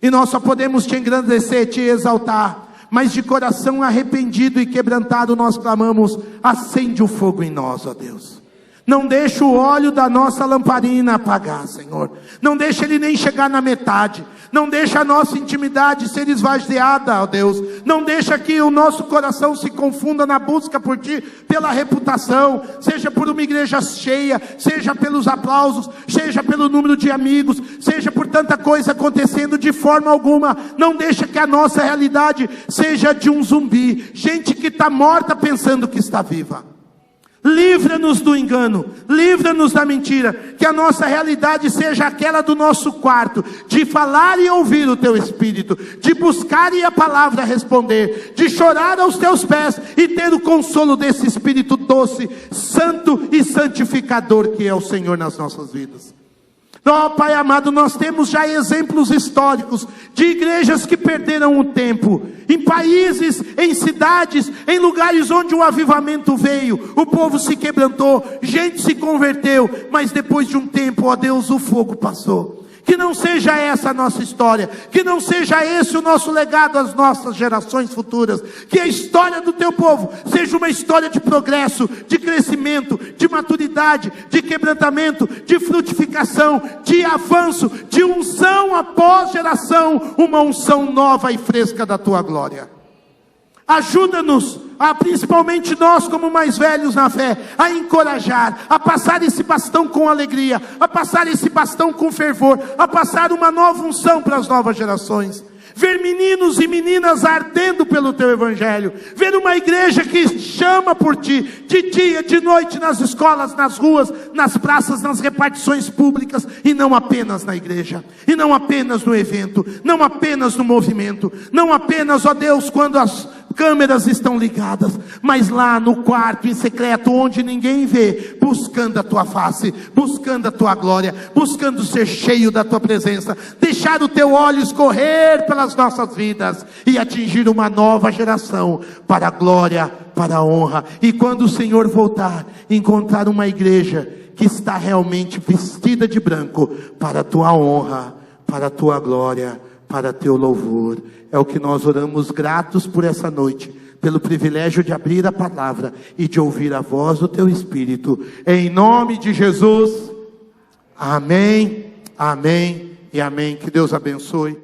E nós só podemos te engrandecer, te exaltar, mas de coração arrependido e quebrantado nós clamamos: acende o fogo em nós, ó Deus. Não deixa o óleo da nossa lamparina apagar, Senhor. Não deixa ele nem chegar na metade. Não deixa a nossa intimidade ser esvaziada, ó Deus. Não deixa que o nosso coração se confunda na busca por Ti, pela reputação, seja por uma igreja cheia, seja pelos aplausos, seja pelo número de amigos, seja por tanta coisa acontecendo. De forma alguma, não deixa que a nossa realidade seja de um zumbi, gente que está morta pensando que está viva. Livra-nos do engano, livra-nos da mentira, que a nossa realidade seja aquela do nosso quarto, de falar e ouvir o Teu Espírito, de buscar e a palavra responder, de chorar aos Teus pés e ter o consolo desse Espírito doce, santo e santificador que é o Senhor nas nossas vidas. Ó Pai amado, nós temos já exemplos históricos de igrejas que perderam o tempo, em países, em cidades, em lugares onde o avivamento veio, o povo se quebrantou, gente se converteu, mas depois de um tempo, ó Deus, o fogo passou. Que não seja essa a nossa história, que não seja esse o nosso legado às nossas gerações futuras, que a história do Teu povo seja uma história de progresso, de crescimento, de maturidade, de quebrantamento, de frutificação, de avanço, de unção após geração, uma unção nova e fresca da Tua glória. Ajuda-nos, principalmente nós como mais velhos na fé, a encorajar, a passar esse bastão com alegria, a passar esse bastão com fervor, a passar uma nova unção para as novas gerações. Ver meninos e meninas ardendo pelo Teu Evangelho, ver uma igreja que chama por Ti, de dia, de noite, nas escolas, nas ruas, nas praças, nas repartições públicas, e não apenas na igreja, e não apenas no evento, não apenas no movimento, não apenas, ó Deus, quando as câmeras estão ligadas, mas lá no quarto em secreto, onde ninguém vê, buscando a Tua face, buscando a Tua glória, buscando ser cheio da Tua presença, deixar o Teu óleo escorrer pelas nossas vidas e atingir uma nova geração para a glória, para a honra. E quando o Senhor voltar, encontrar uma igreja que está realmente vestida de branco para a Tua honra, para a Tua glória, para Teu louvor. É o que nós oramos gratos por essa noite, pelo privilégio de abrir a palavra e de ouvir a voz do Teu Espírito. Em nome de Jesus. Amém, amém e amém. Que Deus abençoe.